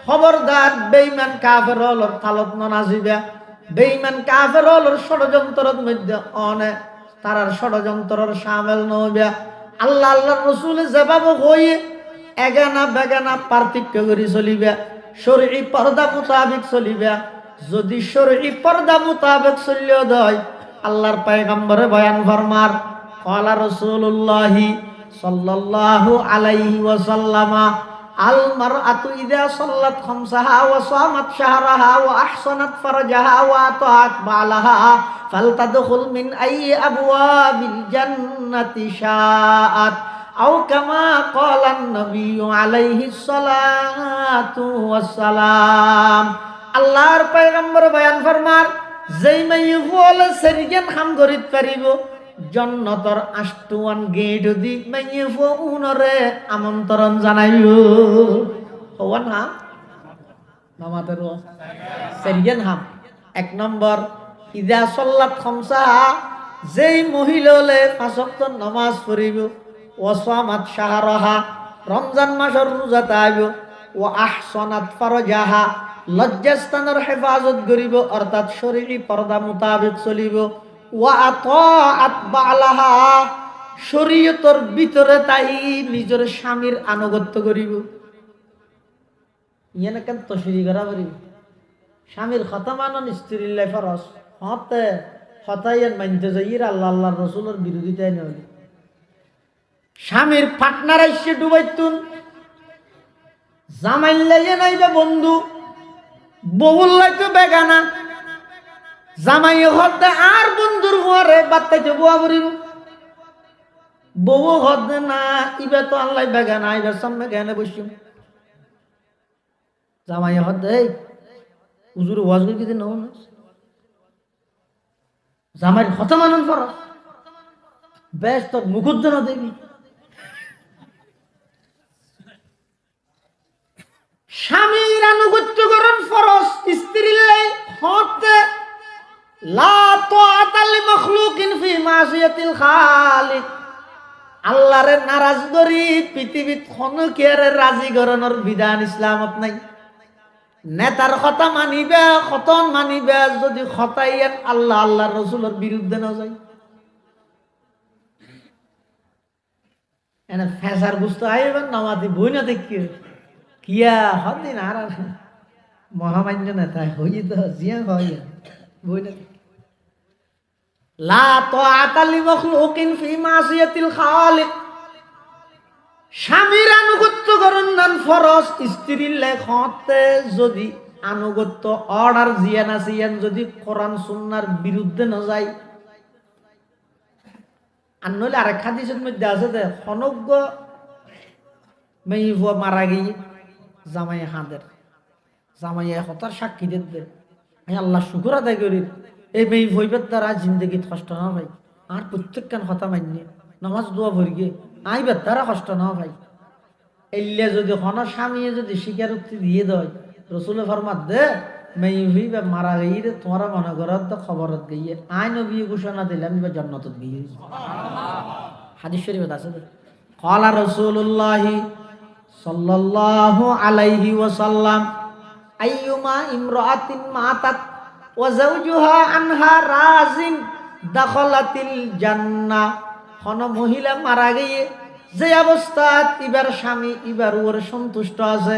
খবরদার বেঈমান কাফের হলর তালত নাজিবা বেঈমান কাফের হলর ষড়যন্ত্রের মধ্যে অনে তারার ষড়যন্ত্রের শামিল নইবা। আল্লাহ আল্লাহর রাসূল জবাব হইয়ে এগানা বেগানা পার্থক্য করে চলিবা শরঈ পর্দা মোতাবেক চলিবা। যদি শরঈ পর্দা মোতাবেক চলিও দয় আল্লাহর পয়গম্বরে বয়ান ফরমার ক্বালা রাসূলুল্লাহি সাল্লাল্লাহু আলাইহি ওয়াসাল্লামা আল মারআতু ইযা সাল্লাত খামসাহা ওয়া সামাত শাহরাহা ওয়া আহসানাত ফারজাহা ওয়া আতাআত বালাহা ফালতাদখুল মিন আইয়ি আবওয়াবিল জান্নাতি শাআত আও কামা ক্বালা an-নাবিয়্যু আলাইহিস সালাতু ওয়াস সালাম। আল্লাহর পয়গম্বর বয়ান ফরমার যেই মাইয়ু বলে সেরিগেন হাম করিত পারিব জন্নতর আষ্টুয়ান গেট দি মাইয়ে ফোনরে আমন্ত্রণ জানাইও হওয়ান হাম নামাতের সেরিগেন হাম। এক নম্বর ইদা সাল্লাত খামসা যেই মহিলালে 5 ওয়াক্ত নামাজ পড়িব ওয়া সামাত শাহরাহা রমজান মাসের রোজা তাইব ওয়া আহসানাত ফারজাহা লজ্জাস্থানের হেফাজত করিব অর্থাৎ শরীরী পর্দা মোতাবেক চলিব ওয়া আতাআত বালাহা শরীয়তের ভিতরে তাই নিজের স্বামীর আনুগত্য করিব। ইয়ানে কেন তশরি করা করিব স্বামীর কথা মানন স্ত্রীর লাই ফরজ হতে হতাইয়ান মানতে যাইর আল্লাহ আল্লাহর রাসূলের বিরোধিতায় নয়। স্বামীর পার্টনার আইসে ডুবাইতুন জামাইল লাইয়ে নাইবা বন্ধু বহুল লাইতো বেগানা জামাই হদে আর বন্ধুর ঘরে বাত্তাইতে বুয়া করিব বউ হদে না ইবে তো আল্লাহ বেগানা ইবার সামনে কেনে বসিম জামাই হদে হুজুর ওয়াজ করে কিছু নাও না জামাইর কথা মানুন ফরজ বেশ তোর মুখুদ্দ না দেবি আনুগত্য করুন ফরজ স্ত্রীর লাই হতে লা তাআতা লিমাখলুকিন ফি মাসিয়াতিল খালিক আল্লাহরে নারাজ করি পৃথিবীত কোনো কেরে রাজি করানোর বিধান ইসলামত নাই নেতার কথা মানিবে খতন মানিবে যদি খতাইয়েন আল্লাহ আল্লাহর রাসূলের বিরুদ্ধে না যায় এনে ফেসার বুঝতে আইবেন নামাতি বই না দেখি কিয়া হদিন আর মহামান্য নেতা হই তো জিয়া হয় বই না লা তাআতা লিমাখলুকিন ফি মাসিয়াতিল খালিক স্বামীর আনুগত্য করুন নান ফরজ স্ত্রীর লেখতে যদি আনুগত্য অর্ডার জিয়ান আসিয়ান যদি কোরআন সুন্নাহর বিরুদ্ধে না যায় আর নইলে আরেক হাদিসের মধ্যে আছে যে খনজ্ঞ মেয়ে মারা গিয়ে জামাই হাঁদের জামাই হতার সাক্ষী দিতে আমি আল্লাহ শুকুর আদায় করি এই মেয়ে ভইবের দ্বারা জিন্দগিত কষ্ট না ভাই আর প্রত্যেকখান কথা মান্য নামাজ দোয়া ভরিগে আইবার দ্বারা কষ্ট না ভাই এলে যদি হন স্বামী যদি স্বীকারোক্তি দিয়ে দেয় রসুলের ফরমাত দে মেয়ে হইবে মারা গিয়ে তোমার মনে করত খবরত গিয়ে আই নবী ঘোষণা দিলে আমি জান্নাত গিয়ে হাদিস শরীফ আছে ক্বালা রাসূলুল্লাহ সাল্লাল্লাহু আলাইহি ওয়াসাল্লাম আইয়ুমা ইমরাআতিন মাতাত ওয়া যাওজুহা আনহা রাজিন দাখালাতিল জান্নাহ কোন মহিলা মারা গিয়ে যে অবস্থাত ইবার স্বামী ইবার ওর সন্তুষ্ট আছে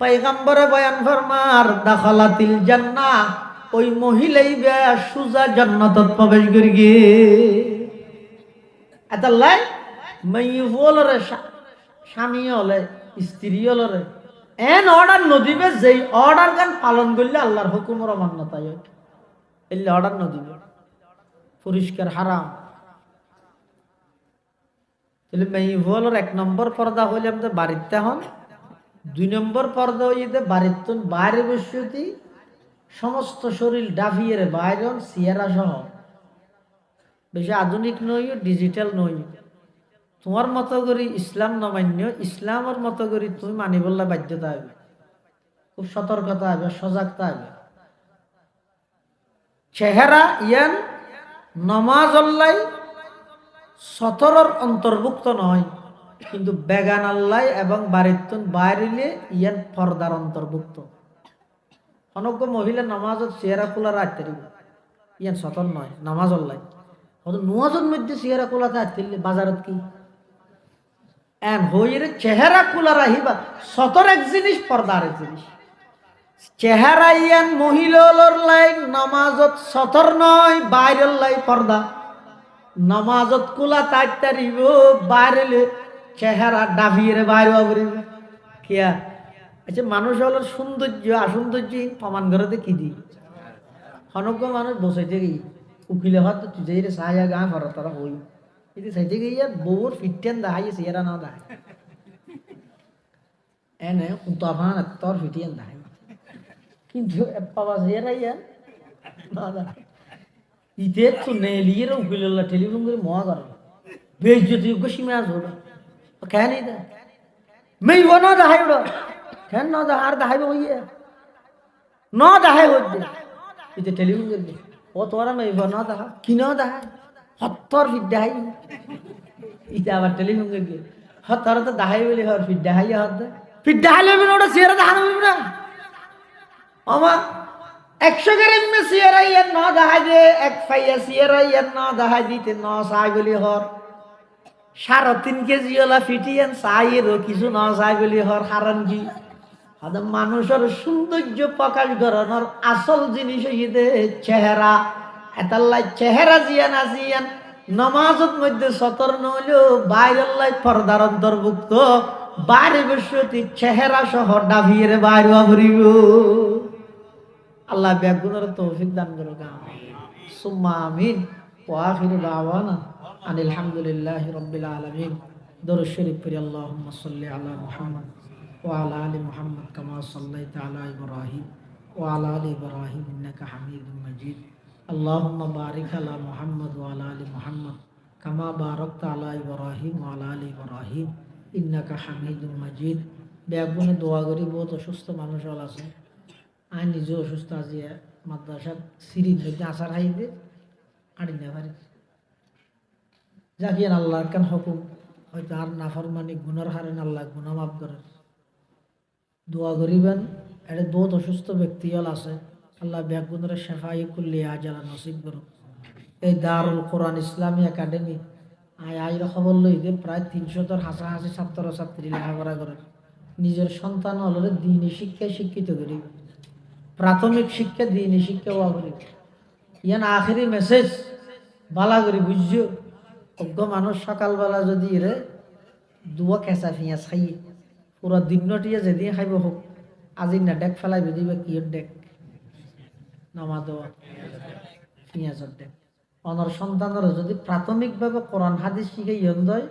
পয়গম্বরে বয়ান ফরমার দাখালাতিল জান্নাহ ওই মহিলাই বে সুজা জান্নাতত প্রবেশ করি গে আতাল্লাই মাইফলরে স্বামী হলে স্ত্রী হলে এন অর্ডার নদিবে যেই অর্ডার গান পালন করলে আল্লাহর হুকুমের অমান্যতা হয় এলে অর্ডার নদিবে পরিষ্কার হারাম তাহলে মেয়ের এক নম্বর পর্দা হইলে আমাদের বাড়িতে হন দুই নম্বর পর্দা হইতে বাড়িতে বাইরে বসতি সমস্ত শরীর ডাফিয়ে বাইরে সিয়ারা সহ বেশি আধুনিক নই ডিজিটাল নই তোমার মতো করি ইসলাম নমান্য ইসলামের মতো করি তুমি মানি বললে বাধ্যতা হবে খুব সতর্কতা হবে সজাগতা হবে চেহারা ইয়ান নমাজ আল্লাহ সতরর অন্তর্ভুক্ত নয় কিন্তু বেগান আল্লাহ এবং বাড়ির বাইরে ইয়ান পর্দার অন্তর্ভুক্ত অনজ্ঞ মহিলা নামাজত চেহারা খোলা রাখতে দিব ইয়ান সতর নয় নামাজ আল্লাহ নুয়াজের মধ্যে চেহারা খোলাতে আসতে বাজারত কি এন হইরে চেহারা খোলা রাহিবা সতর এক জিনিস পর্দার এক জিনিস চেহারা ইয়ান মহিলার লাই নামাজত সতর নয় বাইরের লাই পর্দা নামাজত খোলা তাড়িব বাইরে চেহারা ডাভিয়ে বাইরে করিব কিয়া আচ্ছা মানুষ হল সৌন্দর্য আসৌন্দর্য প্রমাণ করে কি দি অনজ্ঞ মানুষ বসাইতে গিয়ে উকিলে হয়তো তুই রে সাহায্য গা ঘর তারা হই কিন্তু সাইতে গিয়ে বউর ফিটেন দাহাই চেহারা না দাহাই এনে উতাফান তোর ফিটিয়েন দাহাই কিন্তু পাবা চেহারা ইয়া না দাহাই ইতে তো নেলিয়ে উকিল টেলিফোন করে মহা কর বেশ যদি সীমা আসো কেন মেয়ে ন দাহাই ওড় কেন ন দাহা আর দাহাইব হইয়া ন দাহাই হচ্ছে ইতে টেলিফোন করবে ও তোরা মেয়ে ন দাহা কি ন দাহাই হত্তর ফিট দাহাই ইতে আবার টেলিফোন করবে হত্তর তো দাহাই বলি হর ফিট দাহাই হত ফিট দাহাই লইবে না ওটা চেহারা দেখানো হইবে না আমার 100 গ্রাম মে চেহারা ইয়ার ন দাহাই দে এক ফাইয়া চেহারা ইয়ার ন দাহাই দিতে ন চাই বলি হর 3.5 কেজি ওলা ফিটিয়েন চাইয়েরও কিছু ন চাই বলি হর কারণ কি মানুষের সৌন্দর্য প্রকাশ করানোর আসল জিনিস হইতে চেহারা এতাল্লাই চেহারা জিয়ান আসিয়ান নমাজত মধ্যে সতর নইলেও বাইরের লাই পর্দার অন্তর্ভুক্ত বাইরে বসতি চেহারা সহ ডাভিয়ে বাইরে ভরিব আল্লাহ ব্যাগুনের তৌফিক দান করুক সুম্মা আমিন ওয়া আখিরু দাওয়ানা আনিল হামদুলিল্লাহি রাব্বিল আলামিন দরুদ শরীফ পড়ি আল্লাহুম্মা সাল্লি আলা মুহাম্মদ ওয়া আলা আলি মুহাম্মদ কামা সাল্লাইতা আলা ইব্রাহিম ওয়া আলা আলি ইব্রাহিম ইন্নাকা হামিদুম মাজিদ আল্লাহুম্মা বারিক আলা মুহাম্মদ ওয়া আলা আলি মুহাম্মদ কামা বারাকতা আলা ইব্রাহিম ওয়া আলা আলি ইব্রাহিম ইন্নাকা হামিদুম মাজিদ ব্যাগুনে দোয়া করি বহুত অসুস্থ মানুষ হল আছে। আমি নিজেও অসুস্থ আছি। মাদ্রাসার সিঁড়ির মধ্যে আসার হাইতে আড়ি না পারি। যাকে আল্লাহর কান হুকুম হয়তো আর নাফরমানি গুনার হারেন আল্লাহ গুনাহ মাফ করেন। দোয়া করিবেন। এটা বহুত অসুস্থ ব্যক্তি হল আছে। আল্লাহ ব্যাগুনের শেফাই করলে আজালা নসিব করুন। এই দারুল কোরআন ইসলামী একাডেমি আইর খবর লই যে প্রায় ৩০০ হাসাহাসি ছাত্র ছাত্রী লেখাপড়া করেন। নিজের সন্তান হলে দিনী শিক্ষায় শিক্ষিত করি, প্রাথমিক শিক্ষা দিনী শিক্ষা হওয়া করি। ইয়ান আখেরি মেসেজ বালা করি বুঝছো। অজ্ঞ মানুষ সকালবেলা যদি রে দুয়া কেঁচা পিঁয়াজ খাইয়ে পুরো দিনটিয়ে যেদিন খাইব হোক, আজি না ডেক ফেলাই দিবে কিয়র ডেক নামা দেওয়া পিঁয়াজের ডেক। অনর সন্তানের যদি প্রাথমিকভাবে কোরআন হাদিস শিখে ইয়ন দয়,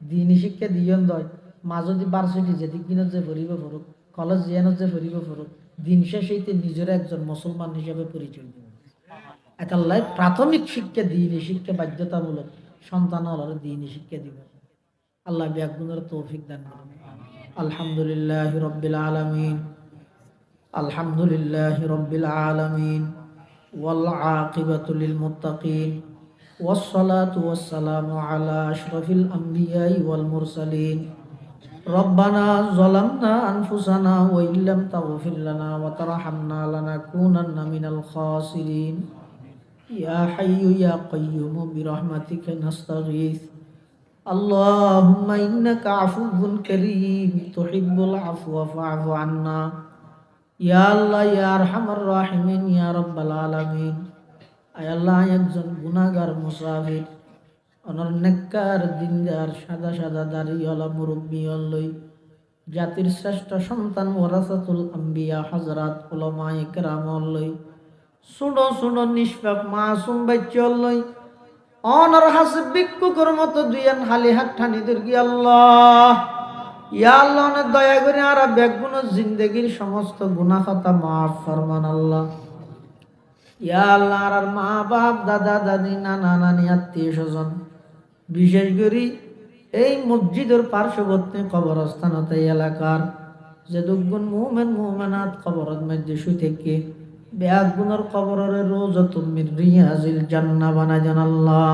দিনী শিক্ষা দিয়ন দয়, মা যদি বার্ষিকী যেদিক দিনত যে ভরিব ফুরুক, কলেজ জিয়ানত যে ভরিব ফুরুক, দিন শেষেইতে নিজের একজন মুসলমান হিসেবে পরিচয় দেবে। এটাল্লাই প্রাথমিক শিক্ষা দিনী শিক্ষা বাধ্যতামূলক। সন্তান হল দিনী শিক্ষা দিবে। আল্লাহ ব্যাগুনের তৌফিক দান করুন। আলহামদুলিল্লাহ রব্বিল আলামিন, আলহামদুলিল্লাহ রব্বিল আলামিন, ওয়াল আকিবাতু লিল মুত্তাকিন, ওয়াসসালাতু ওয়াসসালামু আলা আশরাফিল আমবিয়াই ওয়াল মুরসালিন। রব্বানা যালামনা আনফুসানা ওয়া ইল্লাম তাগফির লানা ওয়া তারহামনা লানাকুনান্না মিনাল খাসিরিন। ইয়া হাইয়্যু ইয়া কাইয়্যুম বিরহমাতিকা নাস্তাগীথ। আল্লাহুম্মা ইন্নাকা আফুউন কারীম তুহিব্বুল আফওয়া ফা'ফু আন্না। ইয়া আল্লাহ ইয়া আরহামার রাহিমিন ইয়া রাব্বাল আলামিন। আয় আল্লাহ, একজন গুনাহগার মুসাফির অনর নেককার দিনদার সাদা সাদা দাড়িওয়ালা মুরব্বী লই জাতির শ্রেষ্ঠ সন্তান ওয়ারাসাতুল আম্বিয়া হযরত উলামায়ে কেরাম লই সুনো সুনো নিষ্পাপ মাসুম বাচ্চা লই অনর হাসিব ভিক্ষুকের মতো দুইয়ান হালি হাত ঠানি দুর্গি আল্লাহ। ইয়া আল্লাহ, অনেক দয়া করে আর বেগুন জিন্দগির সমস্ত গুনাহ খাতা মাফ ফরমান আল্লাহ। ইয়া আল্লাহ, আর মা বাপ দাদা দাদি নানা নানি আত্মীয় স্বজন বিশেষ করে এই মসজিদের পার্শ্ববর্তী কবরস্থানত এলাকার যে দুগুণ মুমিন মুমিনাত কবরের মধ্যে শুই থেকে বেগুনের কবরের রোজাতুম মিন রিয়াজিল জান্নাহ বানায় দেন আল্লাহ।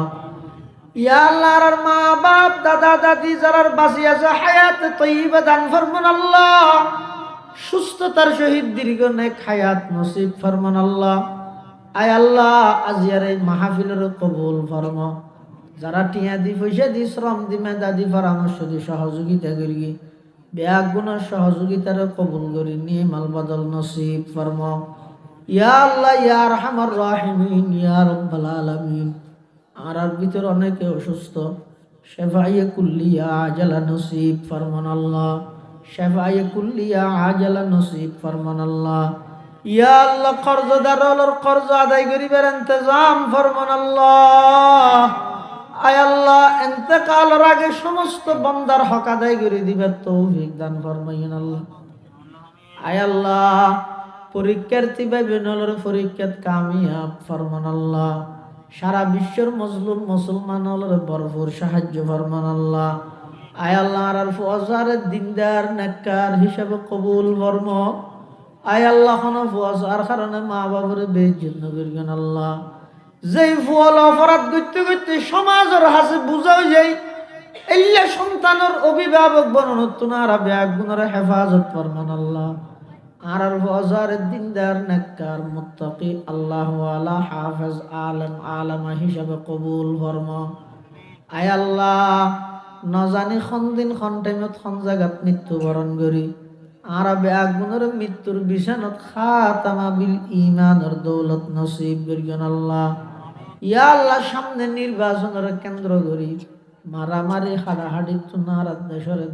ইয়া আল্লাহ, আর মা বাপ দাদা দাদি যারা বাঁচি আছে হায়াত তয়্যিবা দান ফরমান আল্লাহ। সুস্থতার সহিত দীর্ঘ নেক হায়াত নসিব ফরমান আল্লাহ। আয় আল্লাহ, আজিয়ার এই মাহফিলের কবুল ফরমা। যারা টিয়া দি পয়সা দি শ্রম দি মেধা দি পরামর্শ দি সহযোগিতা করি বেগুনের সহযোগিতার কবুল করি নিয়ে মাল বদল নসিব ফরমা। ইয়া আল্লাহ ইয়া আরহামার রাহিমিন ইয়া রাব্বাল আলামিন। আর ভিতর অনেকে অসুস্থ, শেফায়ে কুল্লিয়া আজালা নসিব ফরমান আল্লাহ। শেফায়ে কুল্লিয়া আজালা নসিব ফরমান আল্লাহ। ইয়া আল্লাহ, কর্জদার হলোর কর্জ আদায় করিবার ইন্তজাম ফরমান আল্লাহ। আয় আল্লাহ, ইন্তেকালের আগে সমস্ত বান্দার হক আদায় করে দিবার তৌফিক দান ফরমাইন আল্লাহ। আয় আল্লাহ, পরীক্ষার্থী ভাই বোনের পরীক্ষাত কামিয়াব ফরমান আল্লাহ। সারা বিশ্বের মজলুম মুসলমান হলের ভরপুর সাহায্য ফরমান আল্লাহ। আয় আল্লাহ, আর ফজরের দিনদার নেককার হিসাবে কবুল ফরম। আয় আল্লাহ, কোন ফজর কারণে মা বাবার বেইজ্জত নগরগণ আল্লাহ। যেই ফুয়াল অপরাধ করতে করতে সমাজের হাসে বুঝাও যাই এল্লা সন্তানের অভিভাবক বননতুন আর বেগুনের হেফাজত ফরমান আল্লাহ। আর ফজরের দিনদার নেককার মুত্তাকি আল্লাহ ওয়ালা হাফেজ আলেম আলেমা হিসাবে কবুল ফরমা। আয় আল্লাহ, নজানি খন দিন খন টাইমত খন জায়গাত মৃত্যুবরণ করি আর বেগুনের মৃত্যুর বিছানত খাতামা বিল ঈমানের দৌলত নসিব করিয়েন আল্লাহ। ইয়া আল্লাহ, সামনে নির্বাচনের কেন্দ্র করি মারামারি হাডাহাডি তুনার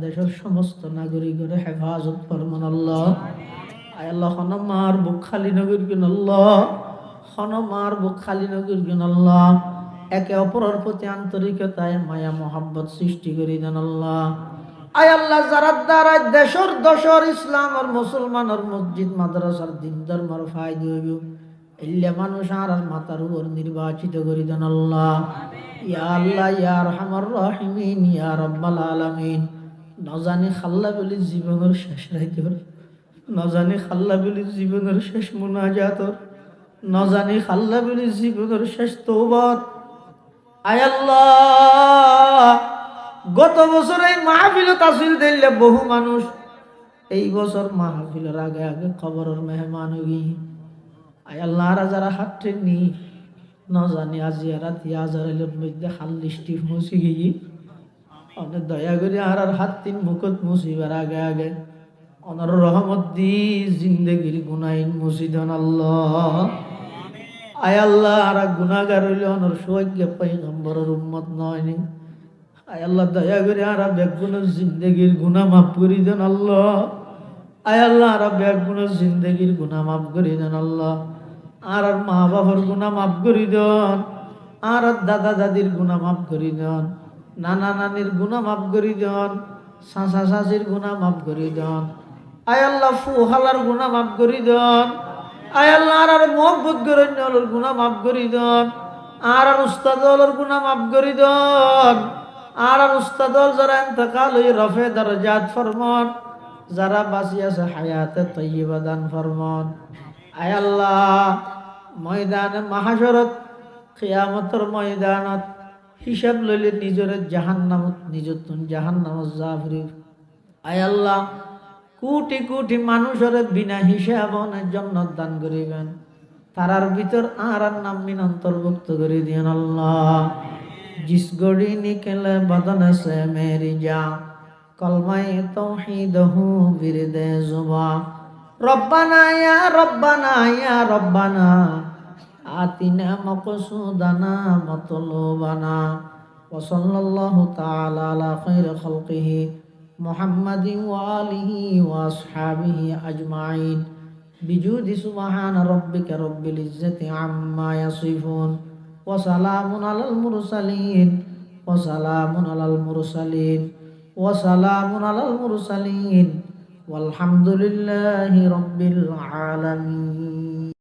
দেশের সমস্ত নাগরিকের হেফাজত ফরমান আল্লাহ। আয় আল্লাহ, খন মার বুক খালি নগর গুন আল্লাহ, খন মার বুক খালি নগর গুন আল্লাহ। একে অপরের প্রতি আন্তরিকতায় মায়া মোহাব্বত সৃষ্টি করি দেন আল্লাহ। আয় আল্লাহ, যারা দ্বারা দেশের দশর ইসলাম আর মুসলমানের মসজিদ মাদ্রাসার দিন ধর্মের ফায়দা হইব এল্লা মানুষ আর মাতার উপর নির্বাচিত করি দেন আল্লাহ। ইয়া আল্লাহ ইয়া আরহামার রাহিমিন ইয়া রাব্বাল আলামিন। নজানি খাল্লা বলি জীবনের শেষ রাইতর, নজানি খাল্লা বলি জীবনের শেষ মুনাজাতর, নজানি খাল্লা বলি জীবনের শেষ তওবার। আয় আল্লাহ, গত বছর এই মাহফিলত আসিল দিলে বহু মানুষ, এই বছর মাহফিলের আগে আগে খবরের মেহমান হই। আয় আল্লাহ, আর যারা হাঁটতে নি নজানি আজি রাতি আজারের মধ্যে হাল্লিশটি মুছি গিয়ে অনেক দয়া করে আর হাত তিন মুখত মুসিবার আগে আগে অনর রহমত দি জিন্দগির গুনাইন মুসিদন আল্লাহ। আয় আল্লাহ, আর গুনাহগার হইলে অনর সৌভাগ্য পয়গম্বরের উম্মত নয়নি। আয় আল্লাহ, দয়া করে আর বেগুনের জিন্দগির গুনাহ মাফ করি দেন আল্লাহ। আয় আল্লাহ, আর বেগুনের জিন্দগির গুনাহ মাফ করি দেন আল্লাহ। আর মা বাবার গুনাহ মাফ করি দেন, আর দাদা দাদির গুনাহ মাফ করি দেন, নানা নানির গুনাহ মাফ করি দেন, চাচা চাচির গুনাহ মাফ করি দেন। আয় আল্লাহ, ফুহালার গুনাহ মাফ করি দেন। আয় আল্লাহ, আর মোহব্বত গরণ্যর গুনাহ মাফ করি দেন। আর উস্তাদর গুনাহ মাফ করি দেন। আর উস্তাদল যারা ইন্তেকাল হয়ে রফে দরজাত ফরমান, যারা বাঁচি আছে হায়াতে তয়্যিবা দান ফরমান। আয় আল্লাহ, ময়দানে মাহাশরত কিয়ামতের ময়দানত হিসাব লইলে নিজের জাহান্নামত নিজতুন জাহান্নামত জাফরি। আয় আল্লাহ, কোটি কোটি মানুষের বিনা হিসাব জান্নাত দান করিবেন, তারার ভিতর আর নাম মিন অন্তর্ভুক্ত করে দিয়েন আল্লাহ। जिस घड़ी निकले बदन से मेरी जान, कलमाए तौहीद हूँ विरदे जुबान। रब्बना या रब्बना या रब्बना, आतिना मक़सूदना मतलूबना। वसल्लल्लाहु ताला अला खैर खल्क़िही मुहम्मदिन व आलिही व अस्हाबिही अजमाइन। बिजुदी सुब्हान रब्बिका रब्बिल इज्जति अम्मा यसिफून। वसलामुन अलल मुरसलीन, वसलामुन अलल मुरसलीन, वसलामुन अलल मुरसलीन, वल्हम्दुलिल्लाहि रब्बिल आलमीन।